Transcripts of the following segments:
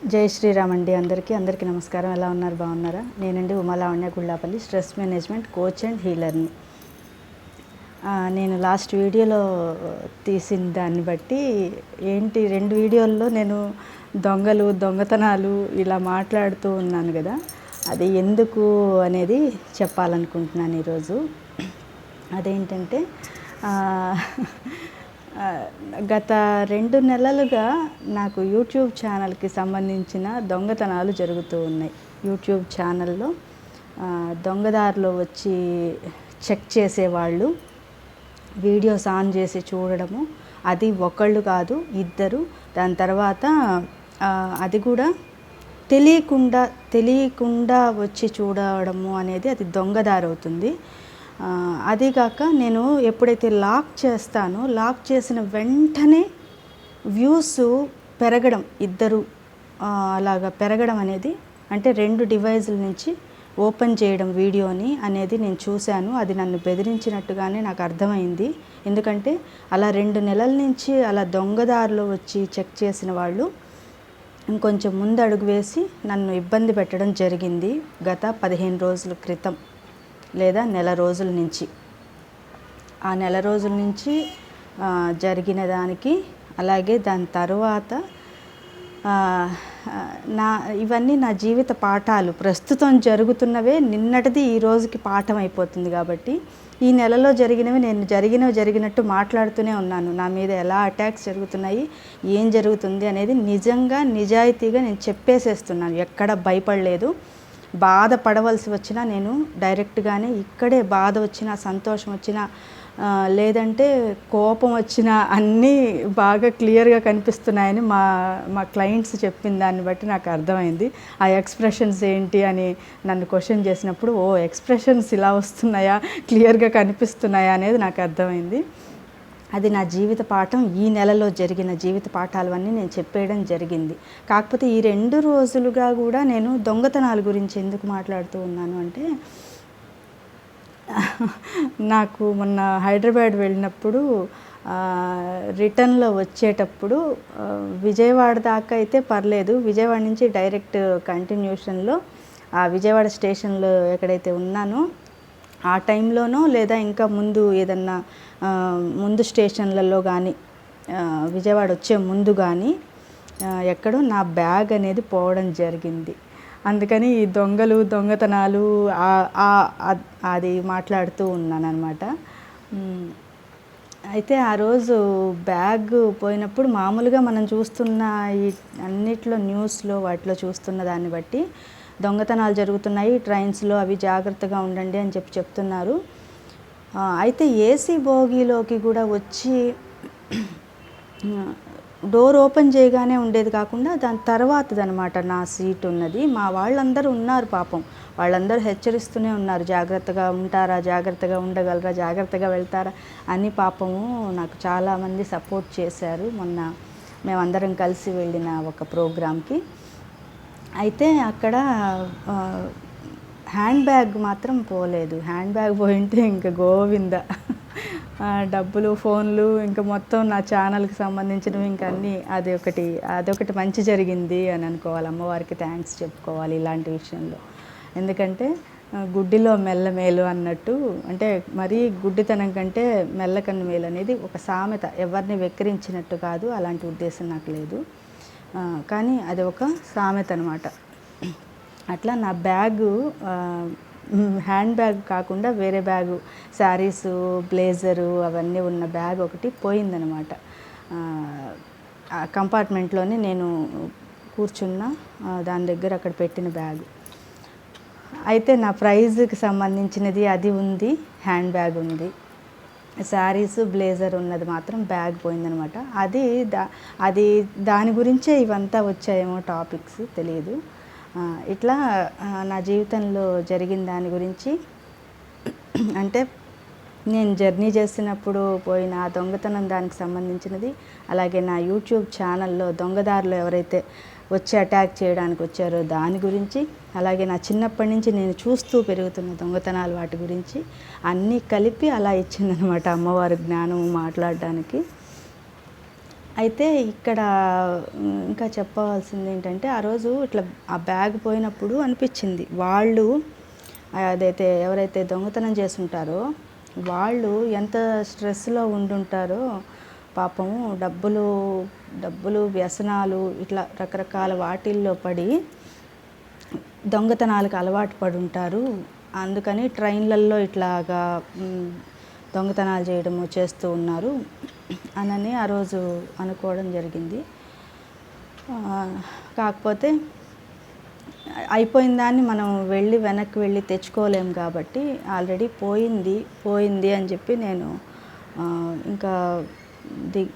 జై శ్రీరామ్ అండి. అందరికీ నమస్కారం. ఎలా ఉన్నారు? బాగున్నారా? నేనండి ఉమాలావణ్య గుళ్ళాపల్లి, స్ట్రెస్ మేనేజ్మెంట్ కోచ్ అండ్ హీలర్ని. నేను లాస్ట్ వీడియోలో తీసిన దాన్ని బట్టి ఏంటి 2 వీడియోల్లో నేను దొంగతనాలు ఇలా మాట్లాడుతూ ఉన్నాను కదా, అది ఎందుకు అనేది చెప్పాలనుకుంటున్నాను ఈరోజు. అదేంటంటే గత 2 నెలలుగా నాకు యూట్యూబ్ ఛానల్కి సంబంధించిన దొంగతనాలు జరుగుతూ ఉన్నాయి. యూట్యూబ్ ఛానల్లో దొంగదారిలో వచ్చి చెక్ చేసేవాళ్ళు వీడియోస్ ఆన్ చేసి చూడడము, అది ఒకళ్ళు కాదు 2. దాని తర్వాత అది కూడా తెలియకుండా వచ్చి చూడడము అనేది అది దొంగదారి అవుతుంది. అదీగాక నేను ఎప్పుడైతే లాక్ చేస్తానో, లాక్ చేసిన వెంటనే వ్యూస్ పెరగడం, 2 అలాగా పెరగడం అనేది, అంటే 2 డివైజుల నుంచి ఓపెన్ చేయడం వీడియోని అనేది నేను చూశాను. అది నన్ను బెదిరించినట్టుగానే నాకు అర్థమైంది. ఎందుకంటే అలా 2 నెలల నుంచి అలా దొంగదారిలో వచ్చి చెక్ చేసిన వాళ్ళు ఇంకొంచెం ముందు అడుగు వేసి నన్ను ఇబ్బంది పెట్టడం జరిగింది గత 15 రోజుల క్రితం లేదా నెల రోజుల నుంచి. ఆ నెల రోజుల నుంచి జరిగిన దానికి, అలాగే దాని తర్వాత ఇవన్నీ నా జీవిత పాఠాలు. ప్రస్తుతం జరుగుతున్నవే నిన్నటిది ఈ రోజుకి పాఠం అయిపోతుంది కాబట్టి, ఈ నెలలో నేను జరిగినట్టు మాట్లాడుతూనే ఉన్నాను. నా మీద ఎలా అటాక్స్ జరుగుతున్నాయి, ఏం జరుగుతుంది అనేది నిజాయితీగా నేను చెప్పేసేస్తున్నాను. ఎక్కడ భయపడలేదు. బాధపడవలసి వచ్చినా నేను డైరెక్ట్గానే ఇక్కడే, బాధ వచ్చినా, సంతోషం వచ్చినా, లేదంటే కోపం వచ్చినా అన్నీ బాగా క్లియర్గా కనిపిస్తున్నాయని మా క్లయింట్స్ చెప్పిన దాన్ని బట్టి నాకు అర్థమైంది. ఆ ఎక్స్ప్రెషన్స్ ఏంటి అని నన్ను క్వశ్చన్ చేసినప్పుడు, ఎక్స్ప్రెషన్స్ ఇలా వస్తున్నాయా, క్లియర్గా కనిపిస్తున్నాయా అనేది నాకు అర్థమైంది. అది నా జీవిత పాఠం. ఈ నెలలో జరిగిన జీవిత పాఠాలన్నీ నేను చెప్పేయడం జరిగింది. కాకపోతే ఈ 2 రోజులుగా కూడా నేను దొంగతనాల గురించి ఎందుకు మాట్లాడుతూ ఉన్నాను అంటే, నాకు మొన్న హైదరాబాద్ వెళ్ళినప్పుడు రిటర్న్లో వచ్చేటప్పుడు విజయవాడ దాకా అయితే పర్లేదు, విజయవాడ నుంచి డైరెక్ట్ కంటిన్యూషన్లో ఆ విజయవాడ స్టేషన్లో ఎక్కడైతే ఉన్నానో ఆ టైంలోనో, లేదా ఇంకా ముందు ఏదన్నా ముందు స్టేషన్లలో కానీ, విజయవాడ వచ్చే ముందు కానీ ఎక్కడో నా బ్యాగ్ అనేది పోవడం జరిగింది. అందుకని ఈ దొంగతనాలు అది మాట్లాడుతూ ఉన్నానన్నమాట. అయితే ఆ రోజు బ్యాగ్ పోయినప్పుడు, మామూలుగా మనం చూస్తున్న ఈ అన్నిట్లో న్యూస్లో వాటిలో చూస్తున్న దాన్ని బట్టి దొంగతనాలు జరుగుతున్నాయి ట్రైన్స్లో, అవి జాగ్రత్తగా ఉండండి అని చెప్తున్నారు. అయితే ఏసీ బోగీలోకి కూడా వచ్చి డోర్ ఓపెన్ చేయగానే ఉండేది కాకుండా దాని తర్వాతదనమాట నా సీట్ ఉన్నది. మా వాళ్ళందరూ ఉన్నారు పాపం, వాళ్ళందరూ హెచ్చరిస్తూనే ఉన్నారు, జాగ్రత్తగా ఉంటారా, జాగ్రత్తగా ఉండగలరా, జాగ్రత్తగా వెళ్తారా అని. పాపము నాకు చాలామంది సపోర్ట్ చేశారు మొన్న మేమందరం కలిసి వెళ్ళిన ఒక ప్రోగ్రామ్కి. అయితే అక్కడ హ్యాండ్ బ్యాగ్ మాత్రం పోలేదు. హ్యాండ్ బ్యాగ్ పోయింటే ఇంకా గోవింద, డబ్బులు, ఫోన్లు, ఇంకా మొత్తం నా ఛానల్కి సంబంధించినవి ఇంకా అన్నీ. అదొకటి మంచి జరిగింది అని అనుకోవాలి. అమ్మవారికి థ్యాంక్స్ చెప్పుకోవాలి ఇలాంటి విషయంలో. ఎందుకంటే గుడ్డిలో మెల్లమేలు అన్నట్టు, అంటే మరీ గుడ్డితనం కంటే మెల్లకన్ను మేలు అనేది ఒక సామెత. ఎవరిని వెక్కిరించినట్టు కాదు, అలాంటి ఉద్దేశం నాకు లేదు, కానీ అది ఒక సామెత అనమాట. అట్లా నా బ్యాగు, హ్యాండ్ బ్యాగ్ కాకుండా వేరే బ్యాగు, శారీసు, బ్లేజరు అవన్నీ ఉన్న బ్యాగ్ ఒకటి పోయిందనమాట. కంపార్ట్మెంట్లోనే నేను కూర్చున్న దాని దగ్గర అక్కడ పెట్టిన బ్యాగు. అయితే నా ప్రైజ్కి సంబంధించినది అది ఉంది, హ్యాండ్ బ్యాగ్ ఉంది. శారీసు, బ్లేజర్ ఉన్నది మాత్రం బ్యాగ్ పోయిందనమాట. అది దాని గురించే ఇవంతా వచ్చాయేమో టాపిక్స్, తెలియదు. ఇట్లా నా జీవితంలో జరిగిన దాని గురించి, అంటే నేను జర్నీ చేసినప్పుడు పోయిన ఆ దొంగతనం దానికి సంబంధించినది, అలాగే నా యూట్యూబ్ ఛానల్లో దొంగదారులు ఎవరైతే వచ్చి అటాక్ చేయడానికి వచ్చారో దాని గురించి, అలాగే నా చిన్నప్పటి నుంచి నేను చూస్తూ పెరుగుతున్న దొంగతనాలు వాటి గురించి అన్నీ కలిపి అలా ఇచ్చిందనమాట అమ్మవారి జ్ఞానం మాట్లాడడానికి. అయితే ఇక్కడ ఇంకా చెప్పవలసింది ఏంటంటే, ఆ రోజు ఇట్లా ఆ బ్యాగ్ పోయినప్పుడు అనిపించింది, వాళ్ళు అదైతే ఎవరైతే దొంగతనం చేసుంటారో వాళ్ళు ఎంత స్ట్రెస్లో ఉండుంటారో పాపము. డబ్బులు వ్యసనాలు ఇట్లా రకరకాల వాటిల్లో పడి దొంగతనాలకు అలవాటు పడి ఉంటారు. అందుకని ట్రైన్లలో ఇట్లాగా దొంగతనాలు చేయడము చేస్తూ ఉన్నారు అనని ఆ రోజు అనుకోవడం జరిగింది. కాకపోతే అయిపోయిన దాన్ని మనం వెనక్కి వెళ్ళి తెచ్చుకోలేము కాబట్టి ఆల్రెడీ పోయింది అని చెప్పి నేను ఇంకా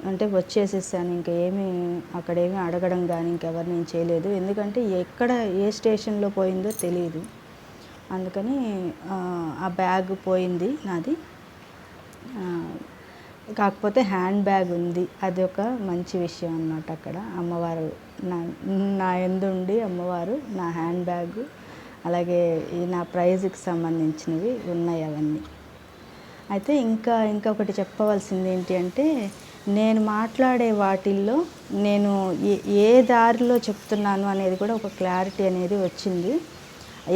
అంటే వచ్చేసేసాను. ఇంకా అక్కడేమీ అడగడం కానీ ఇంకెవరిని నేను చేయలేదు. ఎందుకంటే ఏ స్టేషన్లో పోయిందో తెలియదు. అందుకని ఆ బ్యాగ్ పోయింది నాది. కాకపోతే హ్యాండ్ బ్యాగ్ ఉంది. అది ఒక మంచి విషయం అన్నమాట. అక్కడ అమ్మవారు నా యందుండి అమ్మవారు నా హ్యాండ్ బ్యాగ్ అలాగే నా ప్రైజ్కి సంబంధించినవి ఉన్నాయి అవన్నీ. అయితే ఇంకొకటి చెప్పవలసింది ఏంటి అంటే, నేను మాట్లాడే వాటిల్లో నేను ఏ దారిలో చెప్తున్నాను అనేది కూడా ఒక క్లారిటీ అనేది వచ్చింది.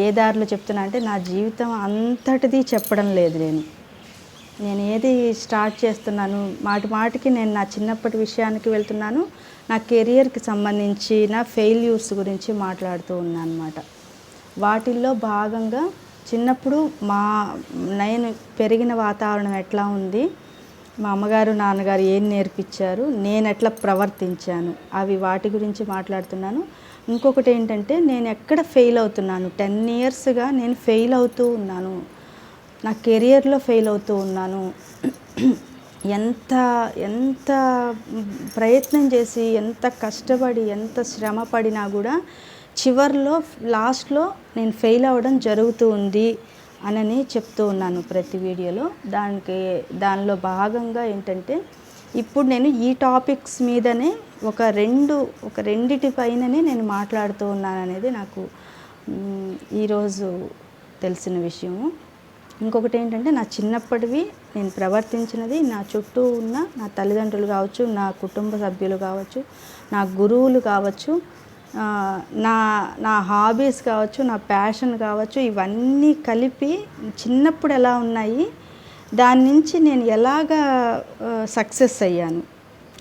ఏ దారిలో చెప్తున్నా అంటే, నా జీవితం అంతటిది చెప్పడం లేదు. నేను ఏది స్టార్ట్ చేస్తున్నాను మాటికి నేను నా చిన్నప్పటి విషయానికి వెళ్తున్నాను. నా కెరియర్కి సంబంధించిన ఫెయిల్యూర్స్ గురించి మాట్లాడుతూ ఉన్నాను అన్నమాట. వాటిల్లో భాగంగా చిన్నప్పుడు నేను పెరిగిన వాతావరణం ఎట్లా ఉంది, మా అమ్మగారు నాన్నగారు ఏం నేర్పించారు, నేను ఎట్లా ప్రవర్తించాను, వాటి గురించి మాట్లాడుతున్నాను. ఇంకొకటి ఏంటంటే, నేను ఎక్కడ ఫెయిల్ అవుతున్నాను. 10 ఇయర్స్గా నేను ఫెయిల్ అవుతూ ఉన్నాను. నా కెరియర్లో ఫెయిల్ అవుతూ ఉన్నాను. ఎంత ప్రయత్నం చేసి, ఎంత కష్టపడి, ఎంత శ్రమ పడినా కూడా లాస్ట్లో నేను ఫెయిల్ అవ్వడం జరుగుతూ ఉంది అని చెప్తూ ఉన్నాను ప్రతి వీడియోలో. దానిలో భాగంగా ఏంటంటే, ఇప్పుడు నేను ఈ టాపిక్స్ మీదనే ఒక రెండిటి పైననే నేను మాట్లాడుతూ ఉన్నాను అనేది నాకు ఈరోజు తెలిసిన విషయము. ఇంకొకటి ఏంటంటే, నా చిన్నప్పటివి నేను ప్రవర్తించినది, నా చుట్టూ ఉన్న నా తల్లిదండ్రులు కావచ్చు, నా కుటుంబ సభ్యులు కావచ్చు, నా గురువులు కావచ్చు, నా హాబీస్ కావచ్చు, నా ప్యాషన్ కావచ్చు, ఇవన్నీ కలిపి చిన్నప్పుడు ఎలా ఉన్నాయి, దాని నుంచి నేను ఎలాగా సక్సెస్ అయ్యాను,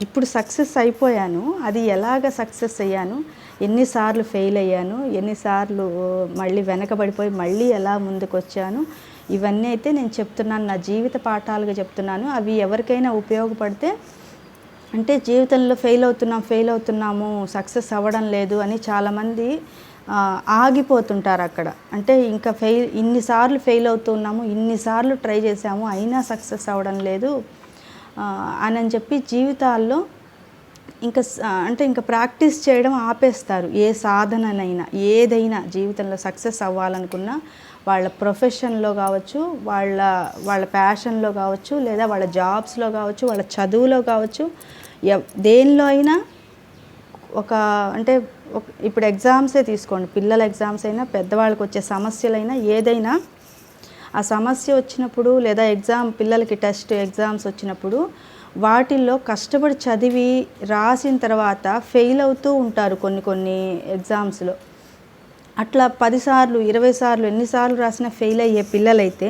ఇప్పుడు సక్సెస్ అయిపోయాను, అది ఎలాగ సక్సెస్ అయ్యాను, ఎన్నిసార్లు ఫెయిల్ అయ్యాను, ఎన్నిసార్లు మళ్ళీ వెనకబడిపోయి మళ్ళీ ఎలా ముందుకు వచ్చాను, ఇవన్నీ అయితే నేను చెప్తున్నాను. నా జీవిత పాఠాలుగా చెప్తున్నాను. అవి ఎవరికైనా ఉపయోగపడితే, అంటే జీవితంలో ఫెయిల్ అవుతున్నాము, సక్సెస్ అవ్వడం లేదు అని చాలామంది ఆగిపోతుంటారు అక్కడ. అంటే ఇంకా ఇన్నిసార్లు ఫెయిల్ అవుతున్నాము, ఇన్నిసార్లు ట్రై చేసాము, అయినా సక్సెస్ అవ్వడం లేదు అని చెప్పి జీవితాల్లో ఇంకా ప్రాక్టీస్ చేయడం ఆపేస్తారు. ఏ సాధననైనా ఏదైనా జీవితంలో సక్సెస్ అవ్వాలనుకున్నా వాళ్ళ ప్రొఫెషన్లో కావచ్చు, వాళ్ళ ప్యాషన్లో కావచ్చు, లేదా వాళ్ళ జాబ్స్లో కావచ్చు, వాళ్ళ చదువులో కావచ్చు, దేనిలో అయినా ఇప్పుడు ఎగ్జామ్సే తీసుకోండి, పిల్లల ఎగ్జామ్స్ అయినా, పెద్దవాళ్ళకి వచ్చే సమస్యలైనా, ఏదైనా ఆ సమస్య వచ్చినప్పుడు లేదా పిల్లలకి ఎగ్జామ్స్ వచ్చినప్పుడు వాటిల్లో కష్టపడి చదివి రాసిన తర్వాత ఫెయిల్ అవుతూ ఉంటారు కొన్ని ఎగ్జామ్స్లో. అట్లా 10 సార్లు 20 సార్లు ఎన్నిసార్లు రాసినా ఫెయిల్ అయ్యే పిల్లలైతే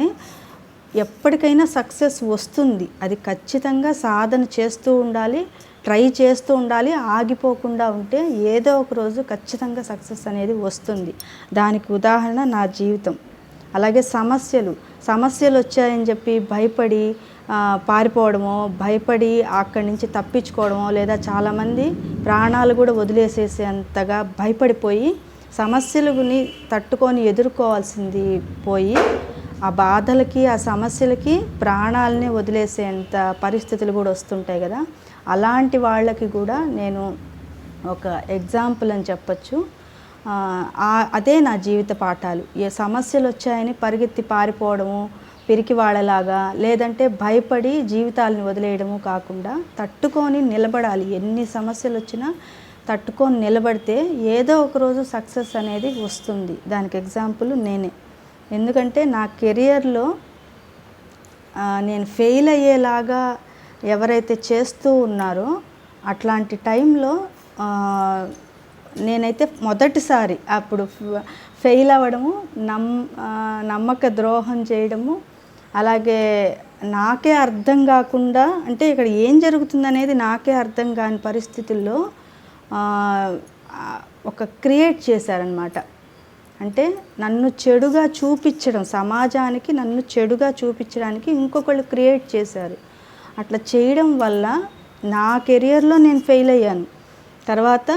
ఎప్పటికైనా సక్సెస్ వస్తుంది. అది ఖచ్చితంగా సాధన చేస్తూ ఉండాలి, ట్రై చేస్తూ ఉండాలి. ఆగిపోకుండా ఉంటే ఏదో ఒక రోజు ఖచ్చితంగా సక్సెస్ అనేది వస్తుంది. దానికి ఉదాహరణ నా జీవితం. అలాగే సమస్యలు వచ్చాయని చెప్పి భయపడి పారిపోవడమో, భయపడి అక్కడి నుంచి తప్పించుకోవడమో, లేదా చాలామంది ప్రాణాలు కూడా వదిలేసేసేంతగా భయపడిపోయి సమస్యలని తట్టుకొని ఎదుర్కోవాల్సింది పోయి ఆ బాధలకి, ఆ సమస్యలకి ప్రాణాలని వదిలేసేంత పరిస్థితులు కూడా వస్తుంటాయి కదా. అలాంటి వాళ్ళకి కూడా నేను ఒక ఎగ్జాంపుల్ అని చెప్పచ్చు. అదే నా జీవిత పాఠాలు. ఏ సమస్యలు వచ్చాయని పరిగెత్తి పారిపోవడము, పిరికి వాళ్ళలాగా, లేదంటే భయపడి జీవితాలను వదిలేయడము కాకుండా తట్టుకొని నిలబడాలి. ఎన్ని సమస్యలు వచ్చినా తట్టుకొని నిలబడితే ఏదో ఒక రోజు సక్సెస్ అనేది వస్తుంది. దానికి ఎగ్జాంపుల్ నేనే. ఎందుకంటే నా కెరియర్లో నేను ఫెయిల్ అయ్యేలాగా ఎవరైతే చేస్తూ ఉన్నారో అట్లాంటి టైంలో నేనైతే మొదటిసారి అప్పుడు ఫెయిల్ అవ్వడము, నమ్మక ద్రోహం చేయడము, అలాగే నాకే అర్థం కాకుండా, అంటే ఇక్కడ ఏం జరుగుతుందనేది నాకే అర్థం కాని పరిస్థితుల్లో ఒక క్రియేట్ చేశారనమాట. అంటే నన్ను చెడుగా చూపించడం, సమాజానికి నన్ను చెడుగా చూపించడానికి ఇంకొకళ్ళు క్రియేట్ చేశారు. అట్లా చేయడం వల్ల నా కెరియర్లో నేను ఫెయిల్ అయ్యాను. తర్వాత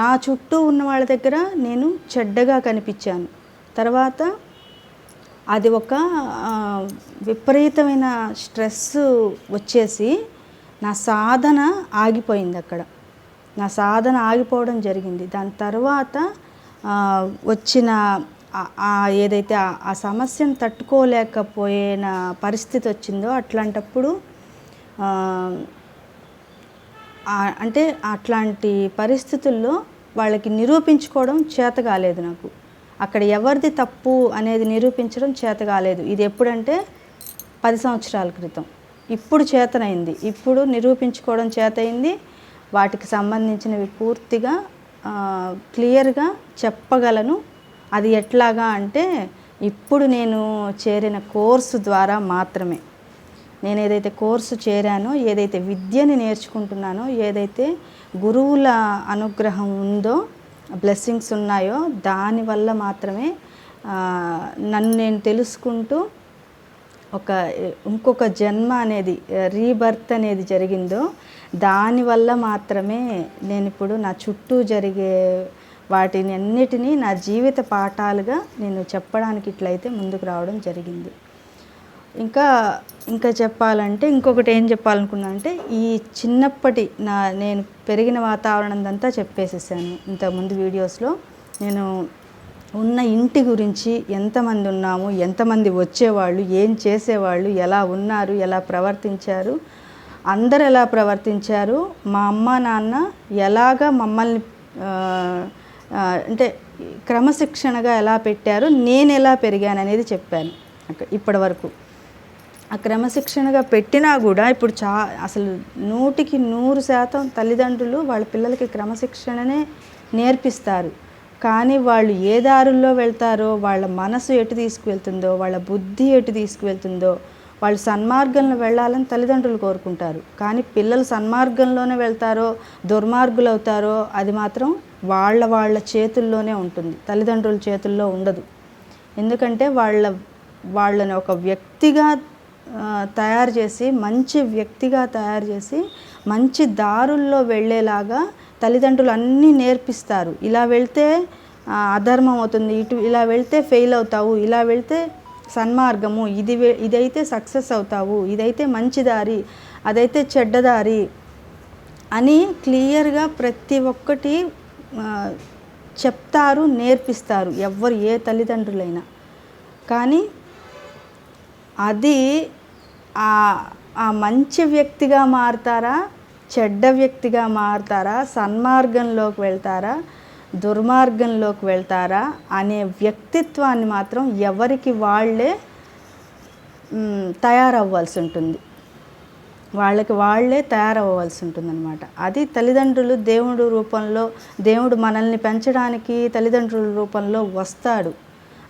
నా చుట్టూ ఉన్న వాళ్ళ దగ్గర నేను చెడ్డగా కనిపించాను. తర్వాత అది ఒక విపరీతమైన స్ట్రెస్ వచ్చేసి నా సాధన ఆగిపోయింది. అక్కడ నా సాధన ఆగిపోవడం జరిగింది. దాని తర్వాత వచ్చిన ఏదైతే ఆ సమస్యను తట్టుకోలేకపోయిన పరిస్థితి వచ్చిందో, అట్లాంటప్పుడు అంటే అట్లాంటి పరిస్థితుల్లో వాళ్ళకి నిరూపించుకోవడం చేత కాలేదు నాకు. అక్కడ ఎవరిది తప్పు అనేది నిరూపించడం చేత కాలేదు. ఇది ఎప్పుడంటే 10 సంవత్సరాల క్రితం. ఇప్పుడు చేతనైంది, ఇప్పుడు నిరూపించుకోవడం చేతయింది. వాటికి సంబంధించినవి పూర్తిగా క్లియర్గా చెప్పగలను. అది ఎట్లాగా అంటే, ఇప్పుడు నేను చేరిన కోర్సు ద్వారా మాత్రమే. నేను ఏదైతే కోర్సు చేరానో, ఏదైతే విద్యని నేర్చుకుంటున్నానో, ఏదైతే గురువుల అనుగ్రహం ఉందో, బ్లెస్సింగ్స్ ఉన్నాయో, దానివల్ల మాత్రమే నన్ను నేను తెలుసుకుంటూ ఇంకొక జన్మ అనేది, రీబర్త్ అనేది జరిగిందో, దానివల్ల మాత్రమే నేను ఇప్పుడు నా చుట్టూ జరిగే వాటిని అన్నిటినీ నా జీవిత పాఠాలుగా నేను చెప్పడానికి ఇట్లయితే ముందుకు రావడం జరిగింది. ఇంకా చెప్పాలంటే, ఇంకొకటి ఏం చెప్పాలనుకున్నానంటే, ఈ చిన్నప్పటి నేను పెరిగిన వాతావరణం అంతా చెప్పేసేసాను ఇంతకుముందు వీడియోస్లో. నేను ఉన్న ఇంటి గురించి, ఎంతమంది ఉన్నాము, ఎంతమంది వచ్చేవాళ్ళు, ఏం చేసేవాళ్ళు, ఎలా ఉన్నారు, ఎలా ప్రవర్తించారు, అందరు ఎలా ప్రవర్తించారు, మా అమ్మ నాన్న ఎలాగా మమ్మల్ని అంటే క్రమశిక్షణగా ఎలా పెట్టారు, నేను ఎలా పెరిగాను అనేది చెప్పాను ఇప్పటి వరకు. ఆ క్రమశిక్షణగా పెట్టినా కూడా ఇప్పుడు అసలు 100కి 100% తల్లిదండ్రులు వాళ్ళ పిల్లలకి క్రమశిక్షణనే నేర్పిస్తారు. కానీ వాళ్ళు ఏ దారుల్లో వెళ్తారో, వాళ్ళ మనసు ఎటు తీసుకువెళ్తుందో, వాళ్ళ బుద్ధి ఎటు తీసుకువెళ్తుందో, వాళ్ళు సన్మార్గంలో వెళ్ళాలని తల్లిదండ్రులు కోరుకుంటారు. కానీ పిల్లలు సన్మార్గంలోనే వెళ్తారో, దుర్మార్గులు అవుతారో, అది మాత్రం వాళ్ళ చేతుల్లోనే ఉంటుంది, తల్లిదండ్రుల చేతుల్లో ఉండదు. ఎందుకంటే వాళ్ళని ఒక వ్యక్తిగా తయారు చేసి, మంచి వ్యక్తిగా తయారు చేసి, మంచి దారుల్లో వెళ్ళేలాగా తల్లిదండ్రులు అన్నీ నేర్పిస్తారు. ఇలా వెళ్తే అధర్మం అవుతుంది, ఇలా వెళ్తే ఫెయిల్ అవుతావు, ఇలా వెళ్తే సన్మార్గము, ఇదైతే సక్సెస్ అవుతావు, ఇదైతే మంచి దారి, అదైతే చెడ్డదారి అని క్లియర్గా ప్రతి ఒక్కటి చెప్తారు, నేర్పిస్తారు ఏ తల్లిదండ్రులైనా. కానీ అది ఆ మంచి వ్యక్తిగా మారుతారా, చెడ్డ వ్యక్తిగా మారుతారా, సన్మార్గంలోకి వెళ్తారా, దుర్మార్గంలోకి వెళ్తారా అనే వ్యక్తిత్వాన్ని మాత్రం ఎవరికి వాళ్ళే తయారవ్వాల్సి ఉంటుంది, వాళ్ళకి వాళ్ళే తయారవ్వాల్సి ఉంటుందన్నమాట. అది తల్లిదండ్రులు దేవుడు మనల్ని పెంచడానికి తల్లిదండ్రుల రూపంలో వస్తాడు.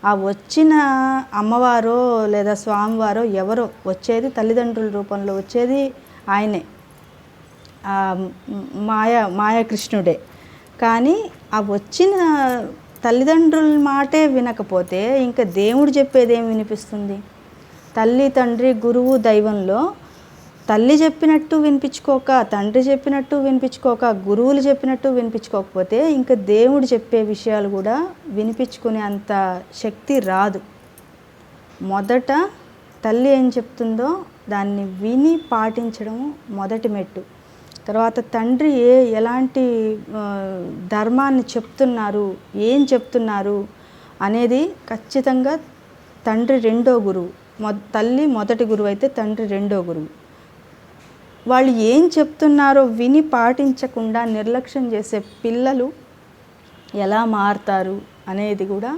ఆ వచ్చిన అమ్మవారో లేదా స్వామివారో ఎవరో వచ్చేది తల్లిదండ్రుల రూపంలో వచ్చేది ఆయనే, మాయాకృష్ణుడే. కానీ ఆ వచ్చిన తల్లిదండ్రుల మాటే వినకపోతే ఇంకా దేవుడు చెప్పేది ఏమి వినిపిస్తుంది? తల్లి, తండ్రి, గురువు, దైవంలో తల్లి చెప్పినట్టు వినిపించుకోక, తండ్రి చెప్పినట్టు వినిపించుకోక, గురువులు చెప్పినట్టు వినిపించుకోకపోతే ఇంకా దేవుడు చెప్పే విషయాలు కూడా వినిపించుకునే అంత శక్తి రాదు. మొదట తల్లి ఏం చెప్తుందో దాన్ని విని పాటించడం మొదటి మెట్టు. తర్వాత తండ్రి ఎలాంటి ధర్మాన్ని చెప్తున్నారు, ఏం చెప్తున్నారు అనేది ఖచ్చితంగా తండ్రి రెండో గురువు. తల్లి మొదటి గురువు అయితే తండ్రి రెండో గురువు. వాళ్ళు ఏం చెప్తున్నారో విని పాటించకుండా నిర్లక్ష్యం చేసే పిల్లలు ఎలా మారుతారు అనేది కూడా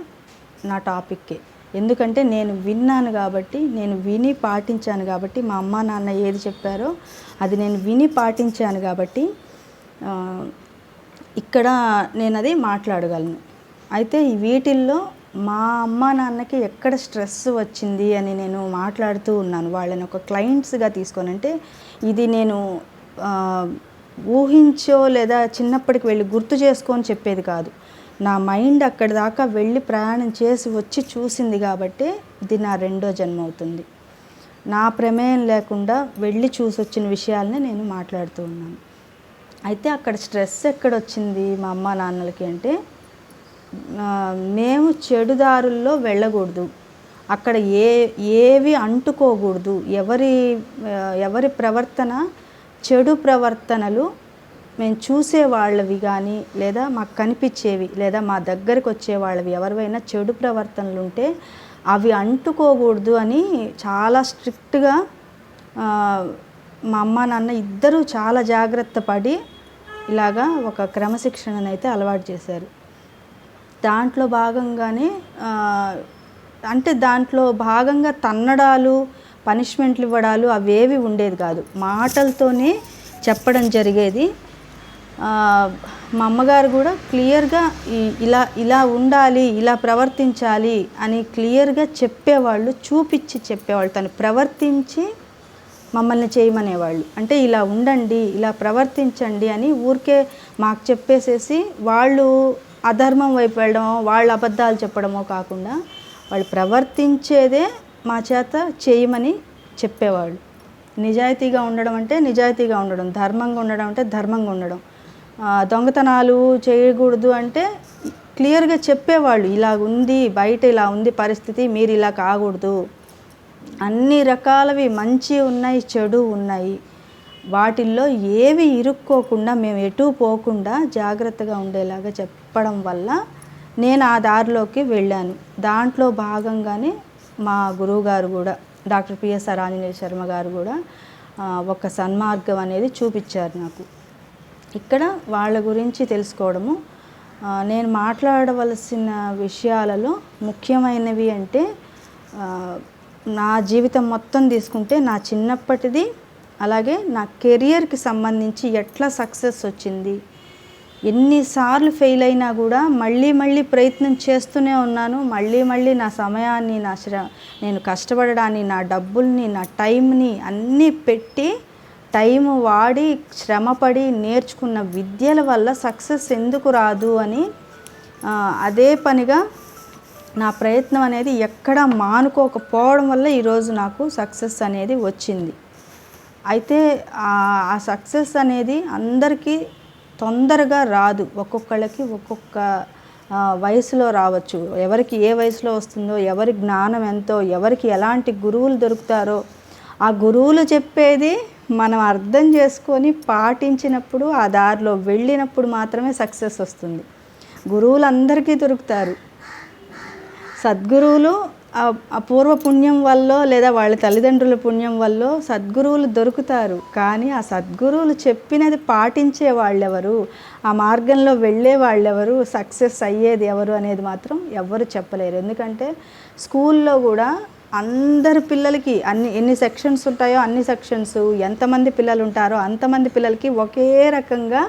నా టాపిక్కే. ఎందుకంటే నేను విన్నాను కాబట్టి, నేను విని పాటించాను కాబట్టి, మా అమ్మ నాన్న ఏది చెప్పారో అది నేను విని పాటించాను కాబట్టి ఇక్కడ నేను అది మాట్లాడగలను. అయితే వీటిల్లో మా అమ్మ నాన్నకి ఎక్కడ స్ట్రెస్ వచ్చింది అని నేను మాట్లాడుతూ ఉన్నాను. వాళ్ళని ఒక క్లయింట్స్గా తీసుకొని, అంటే ఇది నేను ఊహించో లేదా చిన్నప్పటికి వెళ్ళి గుర్తు చేసుకొని చెప్పేది కాదు. నా మైండ్ అక్కడి దాకా వెళ్ళి ప్రయాణం చేసి వచ్చి చూసింది కాబట్టి ఇది నా రెండో జన్మ అవుతుంది. నా ప్రమేయం లేకుండా వెళ్ళి చూసి వచ్చిన విషయాలని నేను మాట్లాడుతూ ఉన్నాను. అయితే అక్కడ స్ట్రెస్ ఎక్కడొచ్చింది మా అమ్మ నాన్నలకి అంటే, మేము చెడుదారుల్లో వెళ్ళకూడదు, అక్కడ ఏవి అంటుకోకూడదు, ఎవరి ప్రవర్తన చెడు ప్రవర్తనలు మేము చూసేవాళ్ళవి కానీ లేదా మాకు కనిపించేవి లేదా మా దగ్గరికి వచ్చేవాళ్ళవి ఎవరివైనా చెడు ప్రవర్తనలు ఉంటే అవి అంటుకోకూడదు అని చాలా స్ట్రిక్ట్గా మా అమ్మ నాన్న ఇద్దరూ చాలా జాగ్రత్త పడి ఇలాగా ఒక క్రమశిక్షణనైతే అలవాటు చేశారు. దాంట్లో భాగంగానే దాంట్లో భాగంగా తన్నడాలు, పనిష్మెంట్లు ఇవ్వడాలు అవేవి ఉండేది కాదు. మాటలతోనే చెప్పడం జరిగేది. మా అమ్మగారు కూడా క్లియర్గా ఇలా ఉండాలి, ఇలా ప్రవర్తించాలి అని క్లియర్గా చెప్పేవాళ్ళు, చూపించి చెప్పేవాళ్ళు. తను ప్రవర్తించి మమ్మల్ని చేయమనేవాళ్ళు. అంటే ఇలా ఉండండి, ఇలా ప్రవర్తించండి అని ఊరికే మాకు చెప్పేసేసి వాళ్ళు అధర్మం వైపు వెళ్ళడమో వాళ్ళు అబద్ధాలు చెప్పడమో కాకుండా వాళ్ళు ప్రవర్తించేదే మా చేత చేయమని చెప్పేవాళ్ళు. నిజాయితీగా ఉండడం అంటే నిజాయితీగా ఉండడం, ధర్మంగా ఉండడం అంటే ధర్మంగా ఉండడం, దొంగతనాలు చేయకూడదు అంటే క్లియర్గా చెప్పేవాళ్ళు. ఇలా ఉంది, బయట ఇలా ఉంది పరిస్థితి, మీరు ఇలా కాకూడదు. అన్ని రకాలవి మంచి ఉన్నాయి, చెడు ఉన్నాయి. వాటిల్లో ఏవి ఇరుక్కోకుండా మేము ఎటు పోకుండా జాగ్రత్తగా ఉండేలాగా చెప్పడం వల్ల నేను ఆ దారిలోకి వెళ్ళాను. దాంట్లో భాగంగానే మా గురువుగారు కూడా డాక్టర్ పిఎస్ఆర్ ఆంజనేయ శర్మ గారు కూడా ఒక సన్మార్గం అనేది చూపించారు నాకు. ఇక్కడ వాళ్ళ గురించి తెలుసుకోవడము, నేను మాట్లాడవలసిన విషయాలలో ముఖ్యమైనవి అంటే నా జీవితం మొత్తం తీసుకుంటే నా చిన్నప్పటిది, అలాగే నా కెరియర్కి సంబంధించి ఎట్లా సక్సెస్ వచ్చింది, ఎన్నిసార్లు ఫెయిల్ అయినా కూడా మళ్ళీ ప్రయత్నం చేస్తూనే ఉన్నాను. మళ్ళీ నా సమయాన్ని, నేను కష్టపడడాన్ని, నా డబ్బుల్ని, నా టైంని అన్నీ పెట్టి టైం వాడి శ్రమపడి నేర్చుకున్న విద్యల వల్ల సక్సెస్ ఎందుకు రాదు అని అదే పనిగా నా ప్రయత్నం అనేది ఎక్కడా మానుకోకపోవడం వల్ల ఈరోజు నాకు సక్సెస్ అనేది వచ్చింది. అయితే ఆ సక్సెస్ అనేది అందరికీ తొందరగా రాదు. ఒక్కొక్కళ్ళకి ఒక్కొక్క వయసులో రావచ్చు. ఎవరికి ఏ వయసులో వస్తుందో, ఎవరి జ్ఞానం ఎంతో, ఎవరికి ఎలాంటి గురువులు దొరుకుతారో ఆ గురువులు చెప్పేది మనం అర్థం చేసుకొని పాటించినప్పుడు, ఆ దారిలో వెళ్ళినప్పుడు మాత్రమే సక్సెస్ వస్తుంది. గురువులు అందరికీ దొరుకుతారు. సద్గురువులు అపూర్వ పుణ్యం వల్ల లేదా వాళ్ళ తల్లిదండ్రుల పుణ్యం వల్ల సద్గురువులు దొరుకుతారు. కానీ ఆ సద్గురువులు చెప్పినది పాటించే వాళ్ళెవరు, ఆ మార్గంలో వెళ్ళే వాళ్ళెవరు, సక్సెస్ అయ్యేది ఎవరు అనేది మాత్రం ఎవ్వరు చెప్పలేరు. ఎందుకంటే స్కూల్లో కూడా అందరి పిల్లలకి ఎన్ని సెక్షన్స్ ఉంటాయో అన్ని సెక్షన్స్, ఎంతమంది పిల్లలు ఉంటారో అంతమంది పిల్లలకి ఒకే రకంగా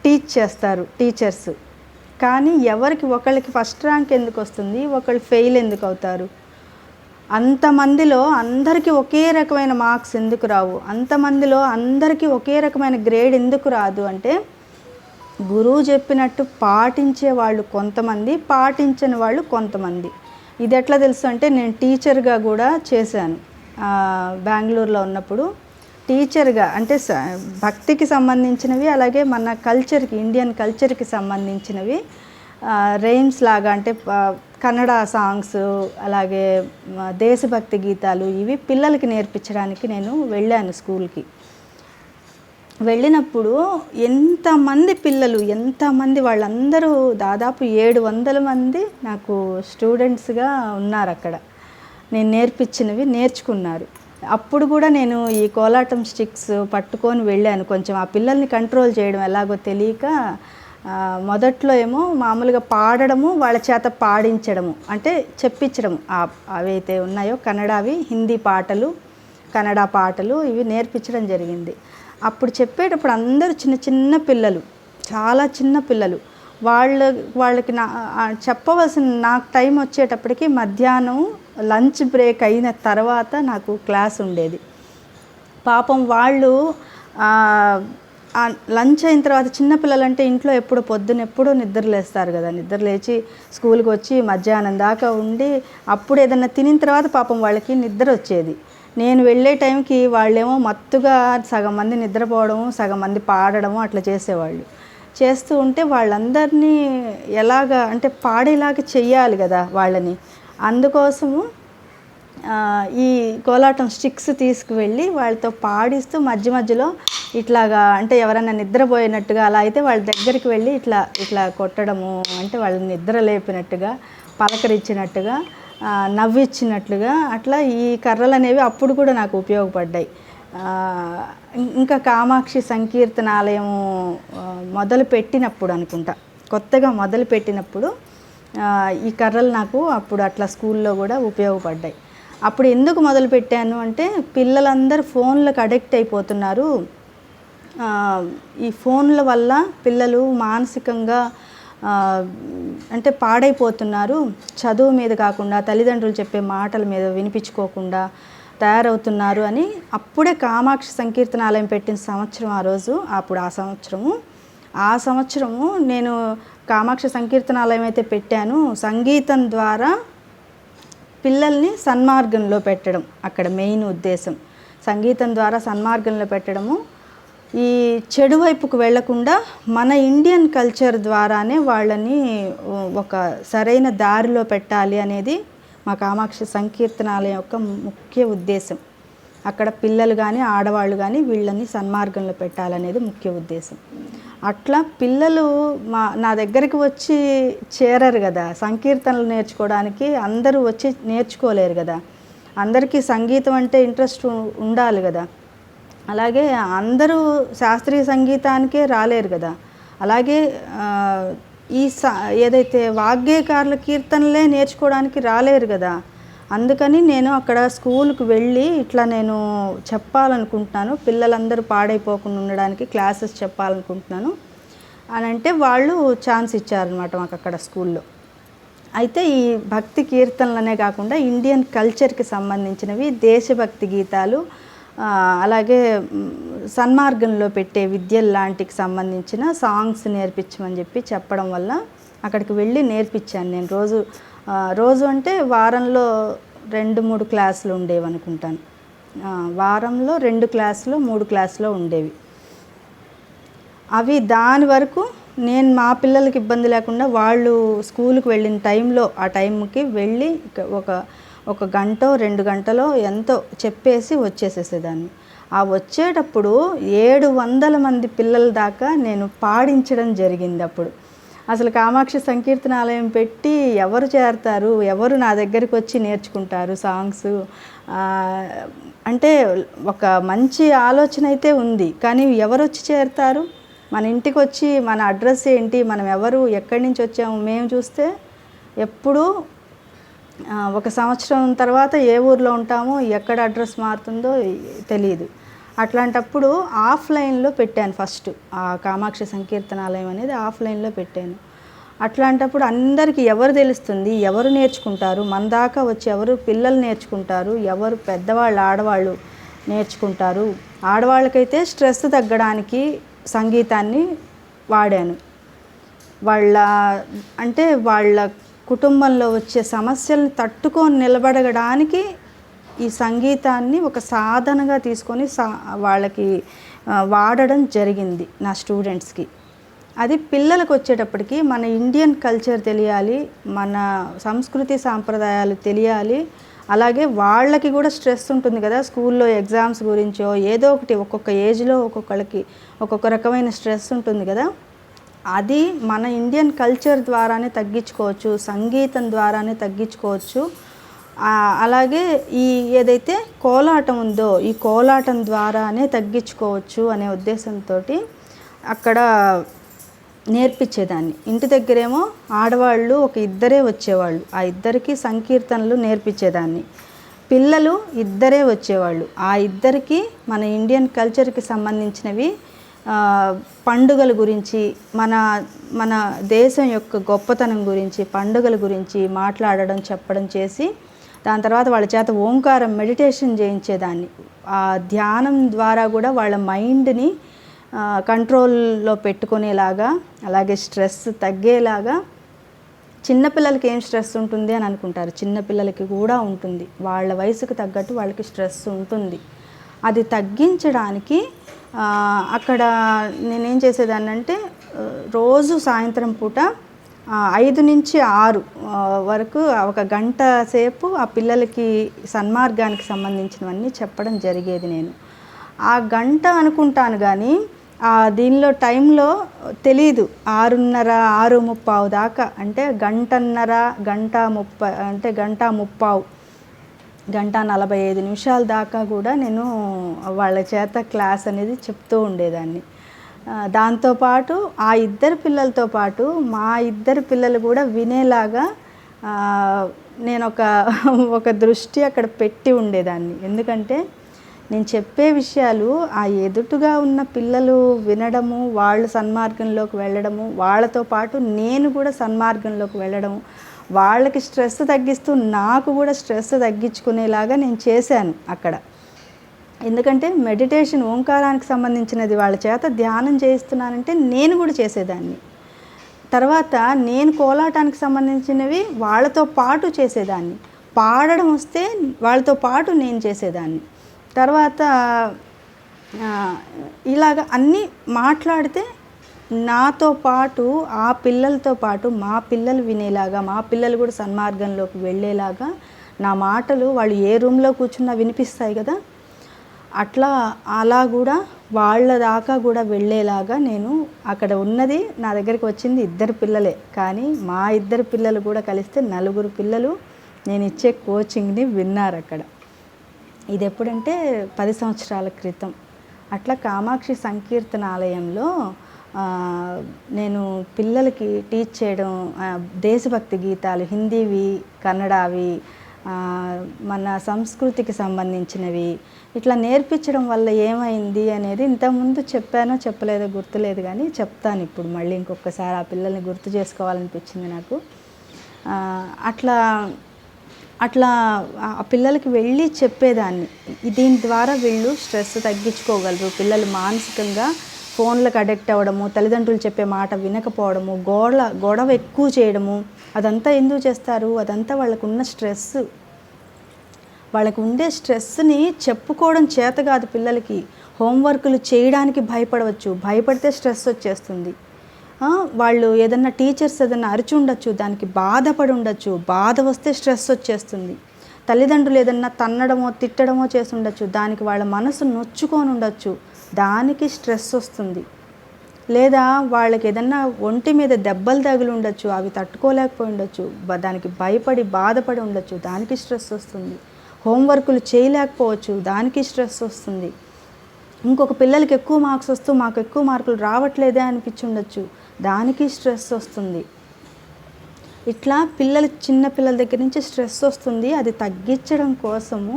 టీచ్ చేస్తారు టీచర్స్. కానీ ఎవరికి ఒకళ్ళకి ఫస్ట్ ర్యాంక్ ఎందుకు వస్తుంది, ఒకళ్ళు ఫెయిల్ ఎందుకు అవుతారు? అంతమందిలో అందరికీ ఒకే రకమైన మార్క్స్ ఎందుకు రావు? అంతమందిలో అందరికీ ఒకే రకమైన గ్రేడ్ ఎందుకు రాదు అంటే గురువు చెప్పినట్టు పాటించే వాళ్ళు కొంతమంది, పాటించని వాళ్ళు కొంతమంది. ఇది ఎట్లా తెలుసు అంటే నేను టీచర్గా కూడా చేశాను. బెంగళూరులో ఉన్నప్పుడు టీచర్గా అంటే భక్తికి సంబంధించినవి, అలాగే మన కల్చర్కి, ఇండియన్ కల్చర్కి సంబంధించినవి రైమ్స్ లాగా, అంటే కన్నడ సాంగ్స్, అలాగే దేశభక్తి గీతాలు, ఇవి పిల్లలకి నేర్పించడానికి నేను వెళ్ళాను స్కూల్కి. వెళ్ళినప్పుడు ఎంతమంది పిల్లలు, ఎంతమంది వాళ్ళందరూ దాదాపు 700 మంది నాకు స్టూడెంట్స్గా ఉన్నారు. అక్కడ నేను నేర్పించినవి నేర్చుకున్నారు. అప్పుడు కూడా నేను ఈ కోలాటం స్టిక్స్ పట్టుకొని వెళ్ళాను. కొంచెం ఆ పిల్లల్ని కంట్రోల్ చేయడం ఎలాగో తెలియక మొదట్లో ఏమో మామూలుగా పాడడము, వాళ్ళ చేత పాడించడము, అంటే చెప్పించడము. అవైతే ఉన్నాయో కన్నడవి, హిందీ పాటలు, కన్నడ పాటలు ఇవి నేర్పించడం జరిగింది. అప్పుడు చెప్పేటప్పుడు అందరూ చిన్న చిన్న పిల్లలు, చాలా చిన్న పిల్లలు. వాళ్ళకి చెప్పవలసిన నాకు టైం వచ్చేటప్పటికి మధ్యాహ్నం లంచ్ బ్రేక్ అయిన తర్వాత నాకు క్లాస్ ఉండేది. పాపం వాళ్ళు లంచ్ అయిన తర్వాత చిన్నపిల్లలంటే ఇంట్లో పొద్దున నిద్రలేస్తారు కదా, నిద్రలేచి స్కూల్కి వచ్చి మధ్యాహ్నం దాకా ఉండి అప్పుడు ఏదన్నా తినిన తర్వాత పాపం వాళ్ళకి నిద్ర వచ్చేది. నేను వెళ్ళే టైంకి వాళ్ళేమో మత్తుగా సగం మంది నిద్రపోవడము, సగం మంది పాడడము అట్లా చేసేవాళ్ళు. చేస్తూ ఉంటే వాళ్ళందరినీ ఎలాగా అంటే పాడేలాగా చెయ్యాలి కదా వాళ్ళని. అందుకోసము ఈ కోలాటం స్టిక్స్ తీసుకువెళ్ళి వాళ్ళతో పాడిస్తూ మధ్య మధ్యలో ఇట్లాగా అంటే ఎవరైనా నిద్రపోయినట్టుగా అలా అయితే వాళ్ళ దగ్గరికి వెళ్ళి ఇట్లా కొట్టడము, అంటే వాళ్ళని నిద్ర లేపినట్టుగా, పలకరించినట్టుగా, నవ్విచ్చినట్లుగా అట్లా ఈ కర్రలు అనేవి అప్పుడు కూడా నాకు ఉపయోగపడ్డాయి. ఇంకా కామాక్షి సంకీర్తనాలయం మొదలుపెట్టినప్పుడు అనుకుంటా, కొత్తగా మొదలుపెట్టినప్పుడు ఈ కర్రలు నాకు అప్పుడు అట్లా స్కూల్లో కూడా ఉపయోగపడ్డాయి. అప్పుడు ఎందుకు మొదలుపెట్టాను అంటే పిల్లలందరూ ఫోన్లకు అడిక్ట్ అయిపోతున్నారు. ఈ ఫోన్ల వల్ల పిల్లలు మానసికంగా అంటే పాడైపోతున్నారు. చదువు మీద కాకుండా తల్లిదండ్రులు చెప్పే మాటల మీద వినిపించుకోకుండా తయారవుతున్నారు అని అప్పుడే కామాక్షి సంకీర్తనాలయం పెట్టిన సంవత్సరం ఆ రోజు. అప్పుడు ఆ సంవత్సరము నేను కామాక్షి సంకీర్తనాలయం అయితే పెట్టాను. సంగీతం ద్వారా పిల్లల్ని సన్మార్గంలో పెట్టడం అక్కడ మెయిన్ ఉద్దేశం. సంగీతం ద్వారా సన్మార్గంలో పెట్టడము, ఈ చెడు వైపుకు వెళ్లకుండా మన ఇండియన్ కల్చర్ ద్వారానే వాళ్ళని ఒక సరైన దారిలో పెట్టాలి అనేది మా కామాక్షి సంకీర్తనాలయం యొక్క ముఖ్య ఉద్దేశం. అక్కడ పిల్లలు కానీ ఆడవాళ్ళు కానీ వీళ్ళని సన్మార్గంలో పెట్టాలనేది ముఖ్య ఉద్దేశం. అట్లా పిల్లలు నా దగ్గరికి వచ్చి చేరరు కదా, సంకీర్తనలు నేర్చుకోవడానికి అందరూ వచ్చి నేర్చుకోలేరు కదా, అందరికీ సంగీతం అంటే ఇంట్రెస్ట్ ఉండాలి కదా. అలాగే అందరూ శాస్త్రీయ సంగీతానికే రాలేరు కదా. అలాగే ఏదైతే వాగ్గేయకారుల కీర్తనలే నేర్చుకోవడానికి రాలేరు కదా. అందుకని నేను అక్కడ స్కూల్కి వెళ్ళి ఇట్లా నేను చెప్పాలనుకుంటున్నాను, పిల్లలందరూ పాడైపోకుండా ఉండడానికి క్లాసెస్ చెప్పాలనుకుంటున్నాను అని అంటే వాళ్ళు ఛాన్స్ ఇచ్చారనమాట మాకు అక్కడ స్కూల్లో. అయితే ఈ భక్తి కీర్తనలనే కాకుండా ఇండియన్ కల్చర్కి సంబంధించినవి, దేశభక్తి గీతాలు, అలాగే సన్మార్గంలో పెట్టే విద్యలు లాంటికి సంబంధించిన సాంగ్స్ నేర్పించమని చెప్పడం వల్ల అక్కడికి వెళ్ళి నేర్పించాను నేను. రోజు అంటే వారంలో 2-3 క్లాసులు ఉండేవి అనుకుంటాను. వారంలో 2 క్లాసులు 3 క్లాసులు ఉండేవి. అవి దాని వరకు నేను మా పిల్లలకి ఇబ్బంది లేకుండా వాళ్ళు స్కూల్కి వెళ్ళిన టైంలో ఆ టైంకి వెళ్ళి ఒక గంట 2 గంటలో ఎంతో చెప్పేసి వచ్చేసేసేదాన్ని. ఆ వచ్చేటప్పుడు 700 మంది పిల్లల దాకా నేను పాడించడం జరిగింది. అప్పుడు అసలు కామాక్షి సంకీర్తనాలయం పెట్టి ఎవరు చేరతారు, ఎవరు నా దగ్గరికి వచ్చి నేర్చుకుంటారు సాంగ్స్ అంటే ఒక మంచి ఆలోచన అయితే ఉంది. కానీ ఎవరు వచ్చి చేరుతారు? మన ఇంటికి వచ్చి మన అడ్రస్ ఏంటి, మనం ఎవరు, ఎక్కడి నుంచి వచ్చాము, మేము చూస్తే ఎప్పుడు 1 సంవత్సరం తర్వాత ఏ ఊర్లో ఉంటామో, ఎక్కడ అడ్రస్ మారుతుందో తెలియదు. అట్లాంటప్పుడు ఆఫ్లైన్లో పెట్టాను ఫస్ట్. ఆ కామాక్షి సంకీర్తనాలయం అనేది ఆఫ్లైన్లో పెట్టాను. అట్లాంటప్పుడు అందరికీ ఎవరు తెలుస్తుంది, ఎవరు నేర్చుకుంటారు, మన దాకా వచ్చి ఎవరు పిల్లలు నేర్చుకుంటారు, ఎవరు పెద్దవాళ్ళు ఆడవాళ్ళు నేర్చుకుంటారు. ఆడవాళ్ళకైతే స్ట్రెస్ తగ్గడానికి సంగీతాన్ని వాడాను. వాళ్ళ కుటుంబంలో వచ్చే సమస్యల్ని తట్టుకొని నిలబడడానికి ఈ సంగీతాన్ని ఒక సాధనగా తీసుకొని వాళ్ళకి వాడడం జరిగింది నా స్టూడెంట్స్కి. అది పిల్లలకు వచ్చేటప్పటికి మన ఇండియన్ కల్చర్ తెలియాలి, మన సంస్కృతి సాంప్రదాయాలు తెలియాలి. అలాగే వాళ్ళకి కూడా స్ట్రెస్ ఉంటుంది కదా, స్కూల్లో ఎగ్జామ్స్ గురించో ఏదో ఒకటి, ఒక్కొక్క ఏజ్లో ఒక్కొక్కళ్ళకి ఒక్కొక్క రకమైన స్ట్రెస్ ఉంటుంది కదా. అది మన ఇండియన్ కల్చర్ ద్వారానే తగ్గించుకోవచ్చు, సంగీతం ద్వారానే తగ్గించుకోవచ్చు. అలాగే ఏదైతే కోలాటం ఉందో ఈ కోలాటం ద్వారానే తగ్గించుకోవచ్చు అనే ఉద్దేశంతో అక్కడ నేర్పించేదాన్ని. ఇంటి దగ్గరేమో ఆడవాళ్ళు ఒక ఇద్దరే వచ్చేవాళ్ళు. ఆ ఇద్దరికి సంకీర్తనలు నేర్పించేదాన్ని. పిల్లలు ఇద్దరే వచ్చేవాళ్ళు. ఆ ఇద్దరికి మన ఇండియన్ కల్చర్కి సంబంధించినవి పండుగల గురించి, మన మన దేశం యొక్క గొప్పతనం గురించి, పండుగల గురించి మాట్లాడడం, చెప్పడం చేసి దాని తర్వాత వాళ్ళ చేత ఓంకారం మెడిటేషన్ చేయించేదాన్ని. ఆ ధ్యానం ద్వారా కూడా వాళ్ళ మైండ్ని కంట్రోల్లో పెట్టుకునేలాగా, అలాగే స్ట్రెస్ తగ్గేలాగా. చిన్నపిల్లలకి ఏం స్ట్రెస్ ఉంటుంది అని అనుకుంటారు, చిన్నపిల్లలకి కూడా ఉంటుంది. వాళ్ళ వయసుకు తగ్గట్టు వాళ్ళకి స్ట్రెస్ ఉంటుంది. అది తగ్గించడానికి అక్కడ నేనేం చేసేదాన్ని అంటే రోజు సాయంత్రం పూట 5 నుంచి 6 వరకు ఒక గంట సేపు ఆ పిల్లలకి సన్మార్గానికి సంబంధించినవన్నీ చెప్పడం జరిగేది. నేను ఆ గంట అనుకుంటాను కానీ దీనిలో టైంలో తెలీదు. 6:30, 6:35 దాకా, అంటే గంటన్నర, గంట 30, అంటే గంట 30, గంట 45 నిమిషాల దాకా కూడా నేను వాళ్ళ చేత క్లాస్ అనేది చెప్తూ ఉండేదాన్ని. దాంతోపాటు ఆ ఇద్దరు పిల్లలతో పాటు మా ఇద్దరు పిల్లలు కూడా వినేలాగా నేను ఒక దృష్టి అక్కడ పెట్టి ఉండేదాన్ని. ఎందుకంటే నేను చెప్పే విషయాలు ఆ ఎదుటుగా ఉన్న పిల్లలు వినడము, వాళ్ళు సన్మార్గంలోకి వెళ్ళడము, వాళ్ళతో పాటు నేను కూడా సన్మార్గంలోకి వెళ్ళడము, వాళ్ళకి స్ట్రెస్ తగ్గిస్తూ నాకు కూడా స్ట్రెస్ తగ్గించుకునేలాగా నేను చేశాను అక్కడ. ఎందుకంటే మెడిటేషన్, ఓంకారానికి సంబంధించినది వాళ్ళ చేత ధ్యానం చేయిస్తున్నానంటే నేను కూడా చేసేదాన్ని. తర్వాత నేను కోలాటానికి సంబంధించినవి వాళ్ళతో పాటు చేసేదాన్ని. పాడడం వస్తే వాళ్ళతో పాటు నేను చేసేదాన్ని. తర్వాత ఇలాగ అన్నీ మాట్లాడితే నాతో పాటు ఆ పిల్లలతో పాటు మా పిల్లలు వినేలాగా, మా పిల్లలు కూడా సన్మార్గంలోకి వెళ్ళేలాగా నా మాటలు వాళ్ళు ఏ రూమ్లో కూర్చున్నా వినిపిస్తాయి కదా, అలా కూడా వాళ్ళ దాకా కూడా వెళ్ళేలాగా నేను అక్కడ ఉన్నది. నా దగ్గరికి వచ్చింది 2 పిల్లలే, కానీ మా 2 పిల్లలు కూడా కలిస్తే 4 పిల్లలు నేను ఇచ్చే కోచింగ్ని విన్నారు అక్కడ. ఇది ఎప్పుడంటే 10 సంవత్సరాల క్రితం. అట్లా కామాక్షి సంకీర్తనాలయంలో నేను పిల్లలకి టీచ్ చేయడం, దేశభక్తి గీతాలు హిందీవి, కన్నడవి, మన సంస్కృతికి సంబంధించినవి ఇట్లా నేర్పించడం వల్ల ఏమైంది అనేది ఇంతకుముందు చెప్పానో చెప్పలేదో గుర్తులేదు, కానీ చెప్తాను ఇప్పుడు మళ్ళీ ఇంకొకసారి. ఆ పిల్లల్ని గుర్తు చేసుకోవాలనిపించింది నాకు. అట్లా ఆ పిల్లలకి వెళ్ళి చెప్పేదాన్ని. దీని ద్వారా వీళ్ళు స్ట్రెస్ తగ్గించుకోగలరు. పిల్లలు మానసికంగా ఫోన్లకు అడిక్ట్ అవ్వడము, తల్లిదండ్రులు చెప్పే మాట వినకపోవడము, గొడవ ఎక్కువ చేయడము, అదంతా ఎందుకు చేస్తారు? అదంతా వాళ్ళకున్న స్ట్రెస్. వాళ్ళకు ఉండే స్ట్రెస్ని చెప్పుకోవడం చేత కాదు పిల్లలకి. హోంవర్కులు చేయడానికి భయపడితే స్ట్రెస్ వచ్చేస్తుంది. వాళ్ళు ఏదన్నా టీచర్స్ ఏదన్నా అరిచి ఉండొచ్చు, దానికి బాధపడి ఉండొచ్చు, బాధ వస్తే స్ట్రెస్ వచ్చేస్తుంది. తల్లిదండ్రులు ఏదన్నా తన్నడమో తిట్టడమో చేసి ఉండొచ్చు, దానికి వాళ్ళ మనసు నొచ్చుకొని ఉండొచ్చు, దానికి స్ట్రెస్ వస్తుంది. లేదా వాళ్ళకి ఏదన్నా ఒంటి మీద దెబ్బలు తగిలి ఉండొచ్చు, అవి తట్టుకోలేకపోయి ఉండొచ్చు, దానికి భయపడి బాధపడి ఉండొచ్చు, దానికి స్ట్రెస్ వస్తుంది. హోంవర్కులు చేయలేకపోవచ్చు, దానికి స్ట్రెస్ వస్తుంది. ఇంకొక పిల్లలకి ఎక్కువ మార్క్స్ వస్తూ మాకు ఎక్కువ మార్కులు రావట్లేదే అనిపించి ఉండొచ్చు, దానికి స్ట్రెస్ వస్తుంది. ఇట్లా చిన్న పిల్లల దగ్గర నుంచి స్ట్రెస్ వస్తుంది. అది తగ్గించడం కోసము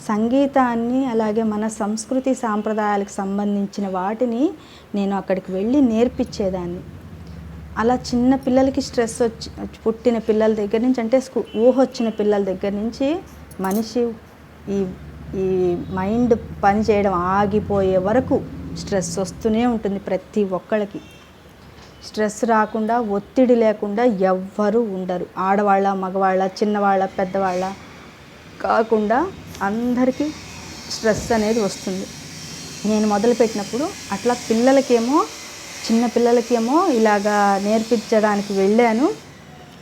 సంగీతాన్ని, అలాగే మన సంస్కృతి సాంప్రదాయాలకు సంబంధించిన వాటిని నేను అక్కడికి వెళ్ళి నేర్పించేదాన్ని. అలా చిన్న పిల్లలకి స్ట్రెస్ పుట్టిన పిల్లల దగ్గర నుంచి, అంటే ఊహ వచ్చిన పిల్లల దగ్గర నుంచి మనిషి ఈ మైండ్ పని చేయడం ఆగిపోయే వరకు స్ట్రెస్ వస్తూనే ఉంటుంది. ప్రతి ఒక్కళ్ళకి స్ట్రెస్ రాకుండా, ఒత్తిడి లేకుండా ఎవ్వరూ ఉండరు. ఆడవాళ్ళ, మగవాళ్ళ, చిన్నవాళ్ళ, పెద్దవాళ్ళ కాకుండా అందరికీ స్ట్రెస్ అనేది వస్తుంది. నేను మొదలుపెట్టినప్పుడు అట్లా చిన్న పిల్లలకేమో ఇలాగా నేర్పించడానికి వెళ్ళాను.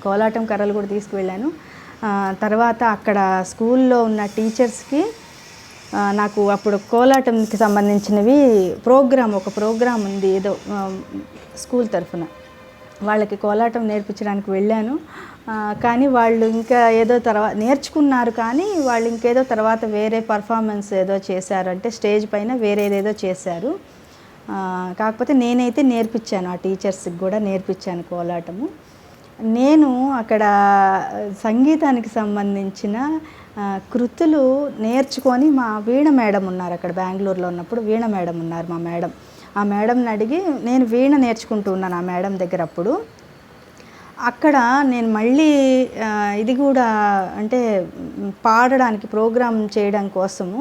కోలాటం కర్రలు కూడా తీసుకువెళ్ళాను. తర్వాత అక్కడ స్కూల్లో ఉన్న టీచర్స్కి నాకు అప్పుడు కోలాటంకి సంబంధించినవి ఒక ప్రోగ్రాం ఉంది, ఏదో స్కూల్ తరఫున వాళ్ళకి కోలాటం నేర్పించడానికి వెళ్ళాను. కానీ వాళ్ళు ఇంకా ఏదో నేర్చుకున్నారు, కానీ వాళ్ళు ఇంకేదో తర్వాత వేరే పర్ఫార్మెన్స్ ఏదో చేశారు, అంటే స్టేజ్ పైన వేరేదేదో చేశారు. కాకపోతే నేనైతే నేర్పించాను, ఆ టీచర్స్కి కూడా నేర్పించాను కోలాటము. నేను అక్కడ సంగీతానికి సంబంధించిన కృతులు నేర్చుకొని మా వీణ మేడం ఉన్నారు, అక్కడ బెంగళూరులో ఉన్నప్పుడు వీణ మేడం ఉన్నారు మా మేడం. ఆ మేడంని అడిగి నేను వీణ నేర్చుకుంటూ ఉన్నాను ఆ మేడం దగ్గర. అప్పుడు అక్కడ నేను మళ్ళీ ఇది కూడా అంటే పాడడానికి ప్రోగ్రామ్ చేయడం కోసము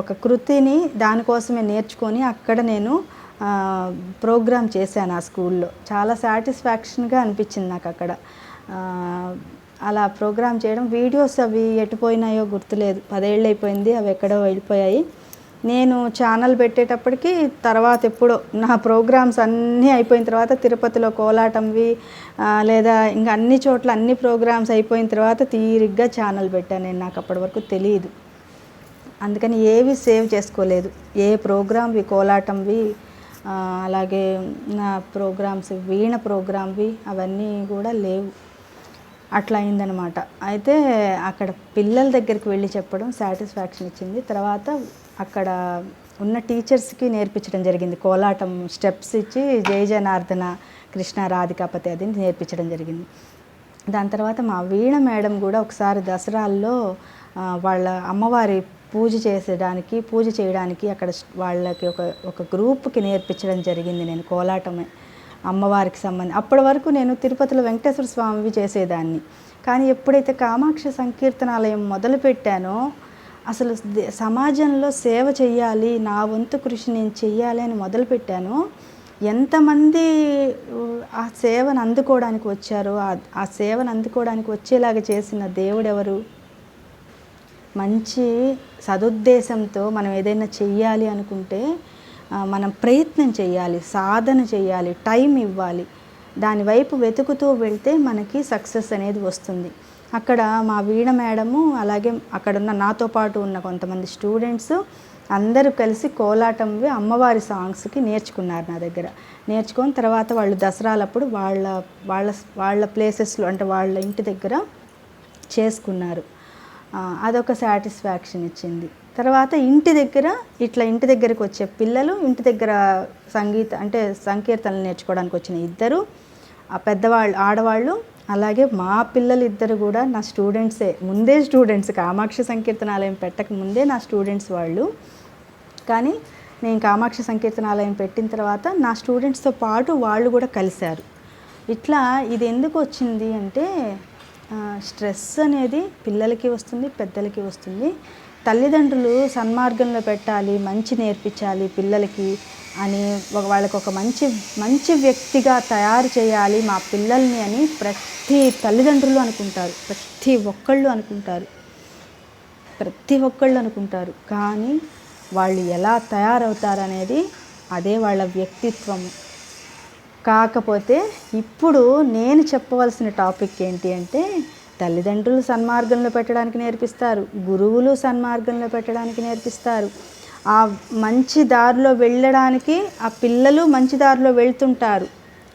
ఒక కృతిని దానికోసమే నేర్చుకొని అక్కడ నేను ప్రోగ్రామ్ చేశాను ఆ స్కూల్లో. చాలా సాటిస్ఫాక్షన్గా అనిపించింది నాకు అక్కడ అలా ప్రోగ్రామ్ చేయడం. వీడియోస్ అవి ఎటుపోయినాయో గుర్తులేదు, 10 ఏళ్ళు అయిపోయింది, అవి ఎక్కడో వెళ్ళిపోయాయి. నేను ఛానల్ పెట్టేటప్పటికి తర్వాత ఎప్పుడో నా ప్రోగ్రామ్స్ అన్నీ అయిపోయిన తర్వాత తిరుపతిలో కోలాటంవి లేదా ఇంకా అన్ని చోట్ల అన్ని ప్రోగ్రామ్స్ అయిపోయిన తర్వాత తీరిగ్గా ఛానల్ పెట్టాను నేను. నాకు అప్పటి వరకు తెలియదు, అందుకని ఏవి సేవ్ చేసుకోలేదు. ఏ ప్రోగ్రామ్వి కోలాటంవి అలాగే నా ప్రోగ్రామ్స్ వీణ ప్రోగ్రామ్వి అవన్నీ కూడా లేవు. అట్లా అయిందనమాట. అయితే అక్కడ పిల్లల దగ్గరికి వెళ్ళి చెప్పడం సాటిస్ఫాక్షన్ ఇచ్చింది. తర్వాత అక్కడ ఉన్న టీచర్స్కి నేర్పించడం జరిగింది. కోలాటం స్టెప్స్ ఇచ్చి జయ జనార్దన కృష్ణ రాధికాపతి అది నేర్పించడం జరిగింది. దాని తర్వాత మా వీణ మేడం కూడా ఒకసారి దసరాల్లో వాళ్ళ అమ్మవారి పూజ చేయడానికి అక్కడ వాళ్ళకి ఒక గ్రూప్కి నేర్పించడం జరిగింది నేను కోలాటమే అమ్మవారికి సంబంధించి. అప్పటి వరకు నేను తిరుపతిలో వెంకటేశ్వర స్వామివి చేసేదాన్ని. కానీ ఎప్పుడైతే కామాక్షి సంకీర్తనాలయం మొదలుపెట్టానో అసలు సమాజంలో సేవ చెయ్యాలి, నా వంతు కృషి నేను చెయ్యాలి అని మొదలుపెట్టానో ఎంతమంది ఆ సేవను అందుకోవడానికి వచ్చారో, ఆ సేవను అందుకోవడానికి వచ్చేలాగా చేసిన దేవుడెవరు? మంచి సదుద్దేశంతో మనం ఏదైనా చెయ్యాలి అనుకుంటే మనం ప్రయత్నం చేయాలి, సాధన చేయాలి, టైం ఇవ్వాలి, దాని వైపు వెతుకుతూ వెళ్తే మనకి సక్సెస్ అనేది వస్తుంది. అక్కడ మా వీణ మేడము అలాగే అక్కడున్న నాతో పాటు ఉన్న కొంతమంది స్టూడెంట్స్ అందరూ కలిసి కోలాటంవి అమ్మవారి సాంగ్స్కి నేర్చుకున్నారు నా దగ్గర. నేర్చుకొని తర్వాత వాళ్ళు దసరాలప్పుడు వాళ్ళ ప్లేసెస్లో అంటే వాళ్ళ ఇంటి దగ్గర చేసుకున్నారు. అదొక సాటిస్ఫాక్షన్ ఇచ్చింది. తర్వాత ఇంటి దగ్గరకు వచ్చే పిల్లలు, ఇంటి దగ్గర సంకీర్తనలు నేర్చుకోవడానికి వచ్చిన ఇద్దరు పెద్దవాళ్ళు ఆడవాళ్ళు, అలాగే మా పిల్లలు ఇద్దరు కూడా నా స్టూడెంట్సే, ముందే స్టూడెంట్స్, కామాక్షి సంకీర్తనాలయం పెట్టక ముందే నా స్టూడెంట్స్ వాళ్ళు. కానీ నేను కామాక్షి సంకీర్తనాలయం పెట్టిన తర్వాత నా స్టూడెంట్స్తో పాటు వాళ్ళు కూడా కలిశారు. ఇట్లా ఇది ఎందుకు వచ్చింది అంటే స్ట్రెస్ అనేది పిల్లలకి వస్తుంది, పెద్దలకి వస్తుంది. తల్లిదండ్రులు సన్మార్గంలో పెట్టాలి, మంచి నేర్పించాలి పిల్లలకి అని వాళ్ళకి ఒక మంచి వ్యక్తిగా తయారు చేయాలి మా పిల్లల్ని అని ప్రతి తల్లిదండ్రులు అనుకుంటారు, ప్రతి ఒక్కళ్ళు అనుకుంటారు. కానీ వాళ్ళు ఎలా తయారవుతారనేది అదే వాళ్ళ వ్యక్తిత్వము. కాకపోతే ఇప్పుడు నేను చెప్పవలసిన టాపిక్ ఏంటి అంటే తల్లిదండ్రులు సన్మార్గంలో పెట్టడానికి నేర్పిస్తారు, గురువులు సన్మార్గంలో పెట్టడానికి నేర్పిస్తారు. ఆ మంచి దారిలో వెళ్ళడానికి ఆ పిల్లలు మంచి దారిలో వెళ్తుంటారు.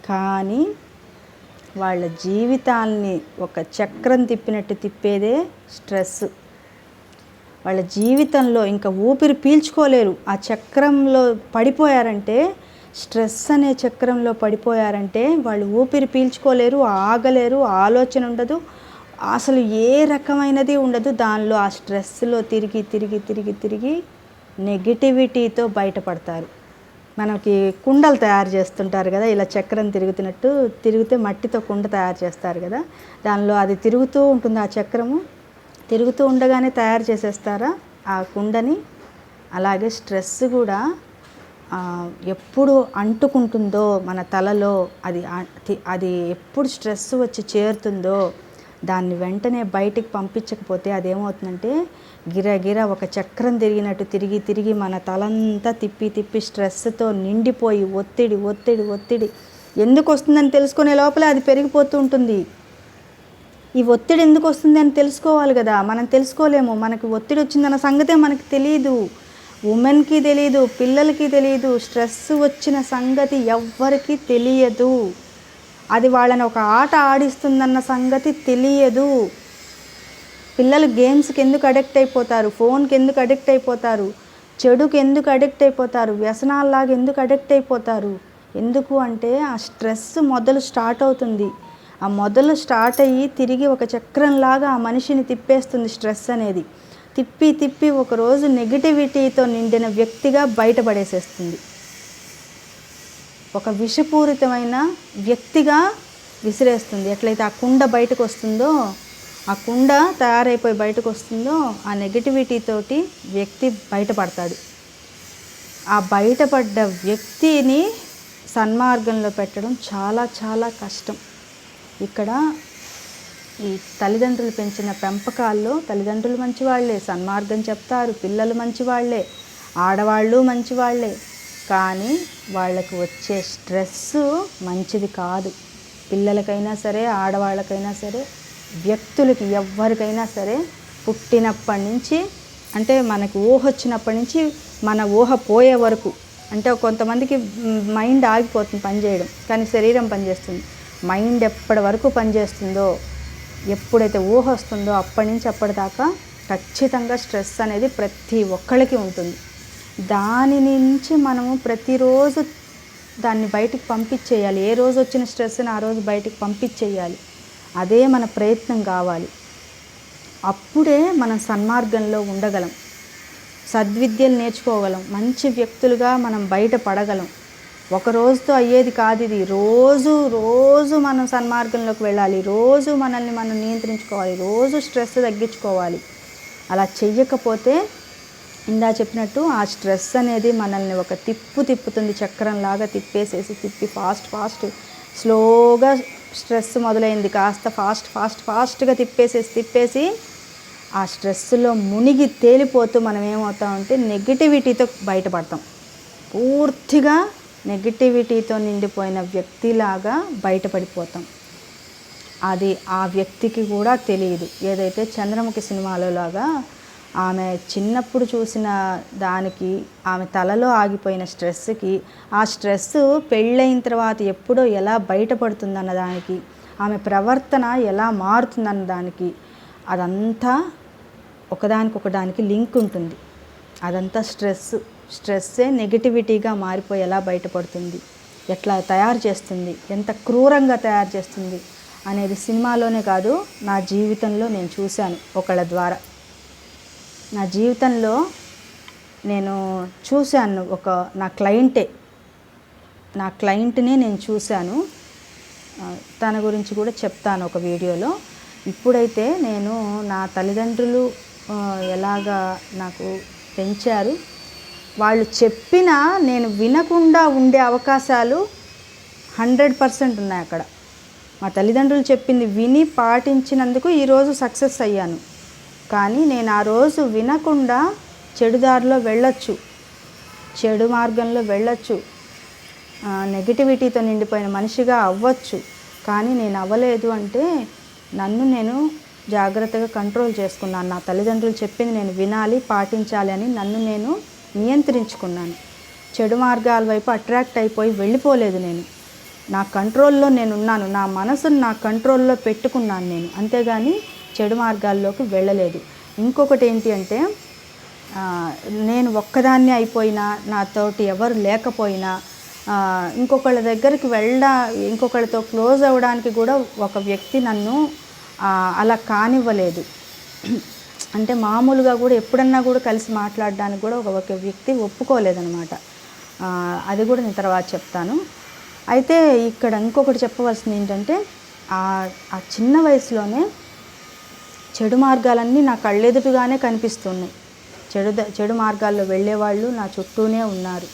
కానీ వాళ్ళ జీవితాల్ని ఒక చక్రం తిప్పినట్టు తిప్పేదే స్ట్రెస్. వాళ్ళ జీవితంలో ఇంకా ఊపిరి పీల్చుకోలేరు. ఆ చక్రంలో పడిపోయారంటే, స్ట్రెస్ అనే చక్రంలో పడిపోయారంటే వాళ్ళు ఊపిరి పీల్చుకోలేరు, ఆగలేరు, ఆలోచన ఉండదు, అసలు ఏ రకమైనది ఉండదు. దానిలో ఆ స్ట్రెస్లో తిరిగి నెగిటివిటీతో బయటపడతారు. మనకి కుండలు తయారు చేస్తుంటారు కదా, ఇలా చక్రం తిరిగితే మట్టితో కుండ తయారు చేస్తారు కదా, దానిలో అది తిరుగుతూ ఉంటుంది. ఆ చక్రము తిరుగుతూ ఉండగానే తయారు చేసేస్తారా ఆ కుండని. అలాగే స్ట్రెస్ కూడా ఎప్పుడు అంటుకుంటుందో మన తలలో, అది ఎప్పుడు స్ట్రెస్ వచ్చి చేరుతుందో దాన్ని వెంటనే బయటికి పంపించకపోతే అదేమవుతుందంటే గిరగిర ఒక చక్రం తిరిగినట్టు తిరిగి మన తలంతా తిప్పి స్ట్రెస్తో నిండిపోయి ఒత్తిడి ఎందుకు వస్తుందని తెలుసుకునే లోపలే అది పెరిగిపోతూ ఉంటుంది. ఈ ఒత్తిడి ఎందుకు వస్తుంది అని తెలుసుకోవాలి కదా, మనం తెలుసుకోలేము. మనకి ఒత్తిడి వచ్చిందన్న సంగతే మనకి తెలియదు, ఉమెన్కి తెలియదు, పిల్లలకి తెలియదు. స్ట్రెస్ వచ్చిన సంగతి ఎవ్వరికీ తెలియదు. అది వాళ్ళని ఒక ఆట ఆడిస్తుందన్న సంగతి తెలియదు. పిల్లలు గేమ్స్కి ఎందుకు అడిక్ట్ అయిపోతారు, ఫోన్కి ఎందుకు అడిక్ట్ అయిపోతారు, చెడుకు ఎందుకు అడిక్ట్ అయిపోతారు, వ్యసనాల్లాగా ఎందుకు అడిక్ట్ అయిపోతారు? ఎందుకు అంటే ఆ స్ట్రెస్ మొదలు స్టార్ట్ అవుతుంది. ఆ మొదలు స్టార్ట్ అయ్యి తిరిగి ఒక చక్రంలాగా ఆ మనిషిని తిప్పేస్తుంది స్ట్రెస్ అనేది. తిప్పి తిప్పి ఒకరోజు నెగిటివిటీతో నిండిన వ్యక్తిగా బయటపడేసేస్తుంది. ఒక విషపూరితమైన వ్యక్తిగా విసిరేస్తుంది. ఎట్లయితే ఆ కుండ బయటకు వస్తుందో, ఆ కుండ తయారైపోయి బయటకు వస్తుందో, ఆ నెగిటివిటీతోటి వ్యక్తి బయటపడతాడు. ఆ బయటపడ్డ వ్యక్తిని సన్మార్గంలో పెట్టడం చాలా చాలా కష్టం. ఇక్కడ ఈ తల్లిదండ్రులు పెంచిన పెంపకాల్లో తల్లిదండ్రులు మంచివాళ్లే, సన్మార్గం చెప్తారు, పిల్లలు మంచివాళ్లే, ఆడవాళ్ళు మంచివాళ్లే. కానీ వాళ్ళకు వచ్చే స్ట్రెస్సు మంచిది కాదు. పిల్లలకైనా సరే, ఆడవాళ్ళకైనా సరే, వ్యక్తులకి ఎవ్వరికైనా సరే పుట్టినప్పటి నుంచి, అంటే మనకు ఊహ వచ్చినప్పటి నుంచి మన ఊహ పోయే వరకు, అంటే కొంతమందికి మైండ్ ఆగిపోతుంది పనిచేయడం, కానీ శరీరం పనిచేస్తుంది. మైండ్ ఎప్పటి వరకు పనిచేస్తుందో, ఎప్పుడైతే ఊహ వస్తుందో అప్పటి నుంచి అప్పటిదాకా ఖచ్చితంగా స్ట్రెస్ అనేది ప్రతి ఒక్కళ్ళకి ఉంటుంది. దాని నుంచి మనము ప్రతిరోజు దాన్ని బయటికి పంపించేయాలి. ఏ రోజు వచ్చిన స్ట్రెస్ని ఆ రోజు బయటికి పంపించేయాలి. అదే మన ప్రయత్నం కావాలి. అప్పుడే మనం సన్మార్గంలో ఉండగలం, సద్విద్యలు నేర్చుకోగలం, మంచి వ్యక్తులుగా మనం బయటపడగలం. ఒక రోజుతో అయ్యేది కాదు ఇది. రోజు రోజు మనం సన్మార్గంలోకి వెళ్ళాలి. రోజు మనల్ని మనం నియంత్రించుకోవాలి. రోజు స్ట్రెస్ తగ్గించుకోవాలి. అలా చెయ్యకపోతే ఇందా చెప్పినట్టు ఆ స్ట్రెస్ అనేది మనల్ని ఒక తిప్పుతుంది. చక్రంలాగా తిప్పి ఫాస్ట్ స్లోగా స్ట్రెస్ మొదలైంది, కాస్త ఫాస్ట్గా తిప్పేసి ఆ స్ట్రెస్లో మునిగి తేలిపోతూ మనం ఏమవుతామంటే నెగిటివిటీతో బయటపడతాం. పూర్తిగా నెగిటివిటీతో నిండిపోయిన వ్యక్తిలాగా బయటపడిపోతాం. అది ఆ వ్యక్తికి కూడా తెలియదు. ఏదైతే చంద్రముఖి సినిమాలో లాగా ఆమె చిన్నప్పుడు చూసిన దానికి, ఆమె తలలో ఆగిపోయిన స్ట్రెస్కి, ఆ స్ట్రెస్ పెళ్ళైన తర్వాత ఎప్పుడో ఎలా బయటపడుతుందన్న దానికి, ఆమె ప్రవర్తన ఎలా మారుతుందన్న దానికి, అదంతా ఒకదానికి లింక్ ఉంటుంది. అదంతా స్ట్రెస్సే నెగిటివిటీగా మారిపోయి ఎలా బయటపడుతుంది, ఎట్లా తయారు చేస్తుంది, ఎంత క్రూరంగా తయారు చేస్తుంది అనేది సినిమాలోనే కాదు, నా జీవితంలో నేను చూశాను ఒకళ్ళ ద్వారా. నా జీవితంలో నేను చూశాను. నా క్లయింట్నే నేను చూశాను. తన గురించి కూడా చెప్తాను ఒక వీడియోలో. ఇప్పుడైతే నేను నా తల్లిదండ్రులు ఎలాగా నాకు పెంచారు, వాళ్ళు చెప్పినా నేను వినకుండా ఉండే అవకాశాలు 100% ఉన్నాయి అక్కడ. మా తల్లిదండ్రులు చెప్పింది విని పాటించినందుకు ఈరోజు సక్సెస్ అయ్యాను. కానీ నేను ఆ రోజు వినకుండా చెడుదారిలో వెళ్ళొచ్చు, చెడు మార్గంలో వెళ్ళొచ్చు, నెగిటివిటీతో నిండిపోయిన మనిషిగా అవ్వచ్చు. కానీ నేను అవ్వలేదు. అంటే నన్ను నేను జాగ్రత్తగా కంట్రోల్ చేసుకున్నాను. నా తల్లిదండ్రులు చెప్పింది నేను వినాలి, పాటించాలి అని నన్ను నేను నియంత్రించుకున్నాను. చెడు మార్గాల వైపు అట్రాక్ట్ అయిపోయి వెళ్ళిపోలేదు. నేను నా కంట్రోల్లో నేనున్నాను. నా మనసును నా కంట్రోల్లో పెట్టుకున్నాను నేను, అంతేగాని చెడు మార్గాల్లోకి వెళ్ళలేదు. ఇంకొకటి ఏంటి అంటే, నేను ఒక్కదాన్ని అయిపోయినా, నాతోటి ఎవరు లేకపోయినా, ఇంకొకళ్ళతో క్లోజ్ అవ్వడానికి కూడా ఒక వ్యక్తి నన్ను అలా కానివ్వలేదు. అంటే మామూలుగా కూడా ఎప్పుడన్నా కూడా కలిసి మాట్లాడడానికి కూడా ఒక వ్యక్తి ఒప్పుకోలేదనమాట. అది కూడా నేను తర్వాత చెప్తాను. అయితే ఇక్కడ ఇంకొకటి చెప్పవలసింది ఏంటంటే, ఆ చిన్న వయసులోనే చెడు మార్గాలన్నీ నా కళ్ళెదుటుగానే కనిపిస్తున్నాయి. చెడు మార్గాల్లో వెళ్ళేవాళ్ళు నా చుట్టూనే ఉన్నారు.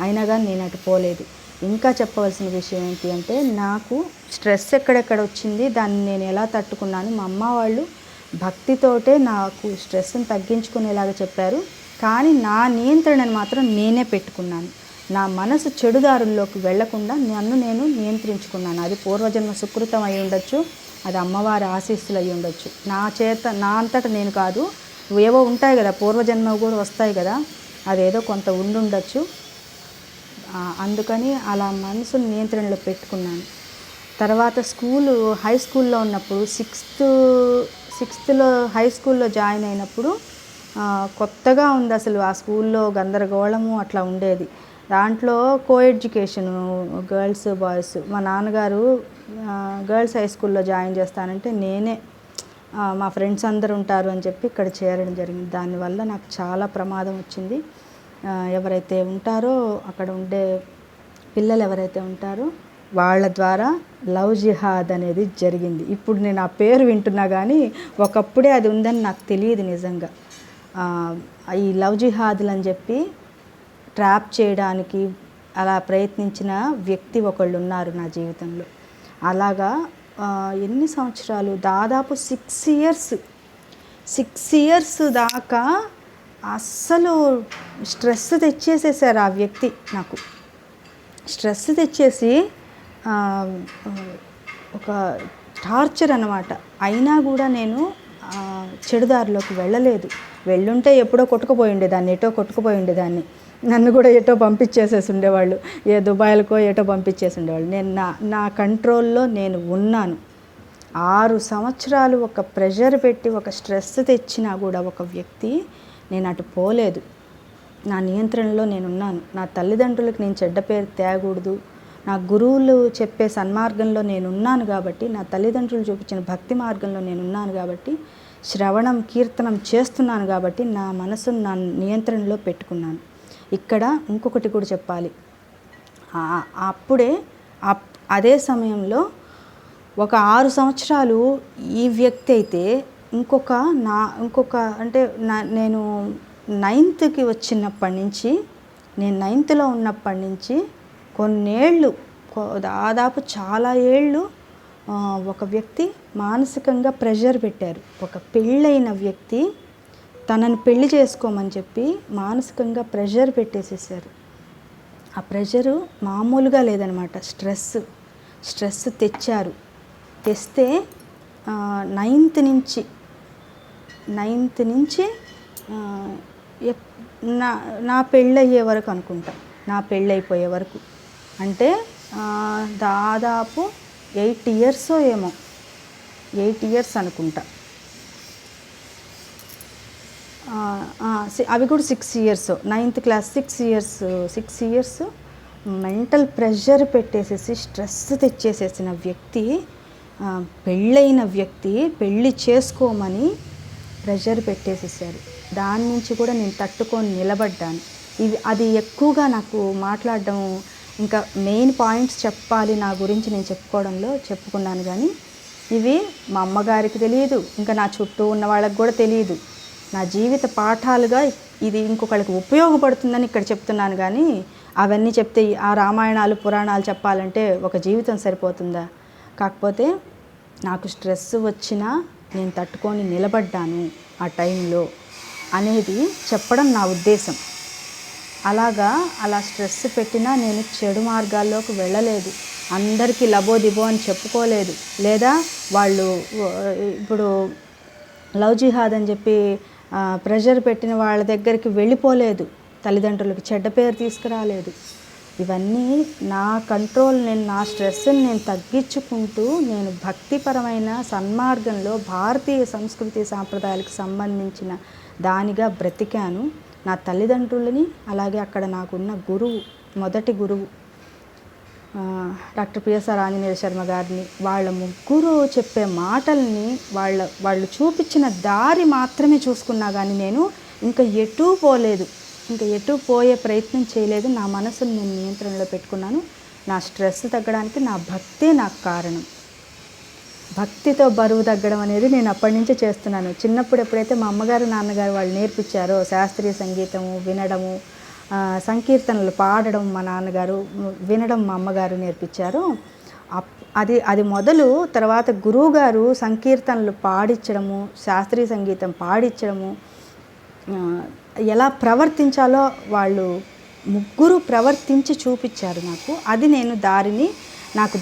అయినా కానీ నేను అటు పోలేదు. ఇంకా చెప్పవలసిన విషయం ఏంటి అంటే, నాకు స్ట్రెస్ ఎక్కడెక్కడ వచ్చింది, దాన్ని నేను ఎలా తట్టుకున్నాను. మా అమ్మ వాళ్ళు భక్తితోటే నాకు స్ట్రెస్ని తగ్గించుకునేలాగా చెప్పారు. కానీ నా నియంత్రణను మాత్రం నేనే పెట్టుకున్నాను. నా మనసు చెడుదారుల్లోకి వెళ్లకుండా నన్ను నేను నియంత్రించుకున్నాను. అది పూర్వజన్మ సుకృతం అయి ఉండొచ్చు, అది అమ్మవారి ఆశీస్సులు అయి ఉండొచ్చు. నా అంతటా నేను కాదు. ఏవో ఉంటాయి కదా, పూర్వజన్మ కూడా వస్తాయి కదా, అదేదో కొంత ఉండుండొచ్చు. అందుకని అలా మనసుని నియంత్రణలో పెట్టుకున్నాను. తర్వాత హై స్కూల్లో ఉన్నప్పుడు, సిక్స్త్లో హై స్కూల్లో జాయిన్ అయినప్పుడు కొత్తగా ఉంది అసలు. ఆ స్కూల్లో గందరగోళము అట్లా ఉండేది. దాంట్లో కో ఎడ్యుకేషను, గర్ల్స్ బాయ్స్. మా నాన్నగారు గర్ల్స్ హై స్కూల్లో జాయిన్ చేస్తానంటే నేనే మా ఫ్రెండ్స్ అందరూ ఉంటారు అని చెప్పి ఇక్కడ చేరడం జరిగింది. దానివల్ల నాకు చాలా ప్రమాదం వచ్చింది. ఎవరైతే ఉంటారో అక్కడ ఉండే పిల్లలు ఎవరైతే ఉంటారో వాళ్ళ ద్వారా లవ్ జిహాద్ అనేది జరిగింది. ఇప్పుడు నేను ఆ పేరు వింటున్నా కానీ ఒకప్పుడే అది ఉందని నాకు తెలియదు నిజంగా. ఈ లవ్ జిహాద్లు అని చెప్పి ట్రాప్ చేయడానికి అలా ప్రయత్నించిన వ్యక్తి ఒకళ్ళు ఉన్నారు నా జీవితంలో. అలాగా ఎన్ని సంవత్సరాలు, దాదాపు 6 ఇయర్స్ దాకా అస్సలు స్ట్రెస్ తెచ్చేసేసారు ఆ వ్యక్తి. నాకు స్ట్రెస్ తెచ్చేసి ఒక టార్చర్ అన్నమాట. అయినా కూడా నేను చెడుదారిలోకి వెళ్ళలేదు. వెళ్ళుంటే ఎప్పుడో కొట్టుకుపోయి ఉండేదాన్ని, ఎటో కొట్టుకుపోయి ఉండేదాన్ని. నన్ను కూడా ఎటో పంపించేసేసి ఉండేవాళ్ళు, ఏ దుబాయ్లకో ఎటో పంపించేసి ఉండేవాళ్ళు. నేను నా కంట్రోల్లో నేను ఉన్నాను. 6 సంవత్సరాలు ఒక ప్రెషర్ పెట్టి ఒక స్ట్రెస్ తెచ్చినా కూడా ఒక వ్యక్తి, నేను అటు పోలేదు. నా నియంత్రణలో నేనున్నాను. నా తల్లిదండ్రులకు నేను చెడ్డ పేరు తేకూడదు, నా గురువులు చెప్పే సన్మార్గంలో నేనున్నాను కాబట్టి, నా తల్లిదండ్రులు చూపించిన భక్తి మార్గంలో నేనున్నాను కాబట్టి, శ్రవణం కీర్తనం చేస్తున్నాను కాబట్టి నా మనసును నా నియంత్రణలో పెట్టుకున్నాను. ఇక్కడ ఇంకొకటి కూడా చెప్పాలి. అప్పుడే అదే సమయంలో ఒక 6 సంవత్సరాలు ఈ వ్యక్తి అయితే ఇంకొక అంటే నేను 9th వచ్చినప్పటి నుంచి, నేను 9thలో ఉన్నప్పటి నుంచి కొన్నేళ్ళు, దాదాపు చాలా ఏళ్ళు ఒక వ్యక్తి మానసికంగా ప్రెషర్ పెట్టారు. ఒక పెళ్ళైన వ్యక్తి తనని పెళ్లి చేసుకోమని చెప్పి మానసికంగా ప్రెషర్ పెట్టేసేసారు. ఆ ప్రెషరు మామూలుగా లేదనమాట. స్ట్రెస్ తెచ్చారు. తెస్తే 9th నుంచి నా పెళ్ళయ్యే వరకు అనుకుంటా, నా పెళ్ళైపోయే వరకు అంటే దాదాపు 8 years ఏమో, 8 years అనుకుంటా. అవి కూడా 6 years, 9th class 6 years mental pressure పెట్టేసేసి స్ట్రెస్ తెచ్చేసేసిన వ్యక్తి, పెళ్ళైన వ్యక్తి పెళ్ళి చేసుకోమని ప్రెషర్ పెట్టేసేసారు. దాని నుంచి కూడా నేను తట్టుకొని నిలబడ్డాను. అది ఎక్కువగా నాకు మాట్లాడడం, ఇంకా మెయిన్ పాయింట్స్ చెప్పాలి నా గురించి నేను చెప్పుకున్నాను కానీ ఇవి మా అమ్మగారికి తెలియదు, ఇంకా నా చుట్టూ ఉన్న వాళ్ళకి కూడా తెలియదు. నా జీవిత పాఠాలుగా ఇది ఇంకొకళ్ళకి ఉపయోగపడుతుందని ఇక్కడ చెప్తున్నాను కానీ అవన్నీ చెప్తే ఆ రామాయణాలు పురాణాలు చెప్పాలంటే ఒక జీవితం సరిపోతుందా? కాకపోతే నాకు స్ట్రెస్ వచ్చినా నేను తట్టుకొని నిలబడ్డాను ఆ టైంలో అనేది చెప్పడం నా ఉద్దేశం. అలా స్ట్రెస్ పెట్టినా నేను చెడు మార్గాల్లోకి వెళ్ళలేదు. అందరికీ లబోదిబో అని చెప్పుకోలేదు. లేదా వాళ్ళు ఇప్పుడు లవ్ జిహాద్ అని చెప్పి ప్రెషర్ పెట్టిన వాళ్ళ దగ్గరికి వెళ్ళిపోలేదు. తల్లిదండ్రులకు చెడ్డ పేరు తీసుకురాలేదు. ఇవన్నీ నా కంట్రోల్, నా స్ట్రెస్ని నేను తగ్గించుకుంటూ నేను భక్తిపరమైన సన్మార్గంలో భారతీయ సంస్కృతి సాంప్రదాయాలకు సంబంధించిన దానిగా బ్రతికాను. నా తల్లిదండ్రులని, అలాగే అక్కడ నాకున్న మొదటి గురువు డాక్టర్ పిఎస్ఆర్ ఆంజనేయ శర్మ గారిని, వాళ్ళ ముగ్గురు చెప్పే మాటల్ని, వాళ్ళు చూపించిన దారి మాత్రమే చూసుకున్నా కానీ నేను ఇంకా ఎటూ పోలేదు, ఇంకా ఎటూ పోయే ప్రయత్నం చేయలేదు. నా మనసును నేను నియంత్రణలో పెట్టుకున్నాను. నా స్ట్రెస్ తగ్గడానికి నా భక్తే నాకు కారణం. భక్తితో బరువు తగ్గడం అనేది నేను అప్పటి నుంచే చేస్తున్నాను. చిన్నప్పుడు ఎప్పుడైతే మా అమ్మగారు నాన్నగారు వాళ్ళు నేర్పించారో శాస్త్రీయ సంగీతము వినడము, సంకీర్తనలు పాడడం మా నాన్నగారు, వినడం మా అమ్మగారు నేర్పించారో అది మొదలు. తర్వాత గురువుగారు సంకీర్తనలు పాడించడము, శాస్త్రీయ సంగీతం పాడించడము, ఎలా ప్రవర్తించాలో వాళ్ళు ముగ్గురు ప్రవర్తించి చూపించారు నాకు. అది నేను నాకు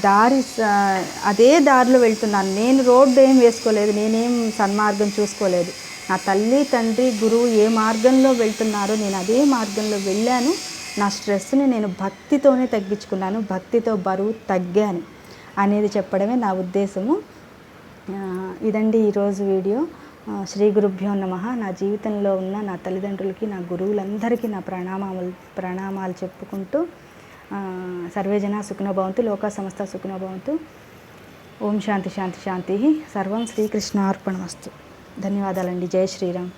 అదే దారిలో వెళ్తున్నాను. నేను రోడ్డు ఏం వేసుకోలేదు, నేనేం సన్మార్గం చూసుకోలేదు. నా తల్లి తండ్రి గురువు ఏ మార్గంలో వెళ్తున్నారో నేను అదే మార్గంలో వెళ్ళాను. నా స్ట్రెస్ని నేను భక్తితోనే తగ్గించుకున్నాను, భక్తితో బరువు తగ్గాను అనేది చెప్పడమే నా ఉద్దేశము. ఇదండి ఈరోజు వీడియో. శ్రీ గురుభ్యో నమః. నా జీవితంలో ఉన్న నా తల్లిదండ్రులకి, నా గురువులందరికీ నా ప్రణామాలు చెప్పుకుంటూ సర్వేజన సుఖినో భవంతు, లోకా సమస్త సుఖినో భవంతు. ఓం శాంతి శాంతి శాంతి. సర్వం శ్రీకృష్ణార్పణమస్తు. ధన్యవాదాలండి. జై శ్రీరామ్.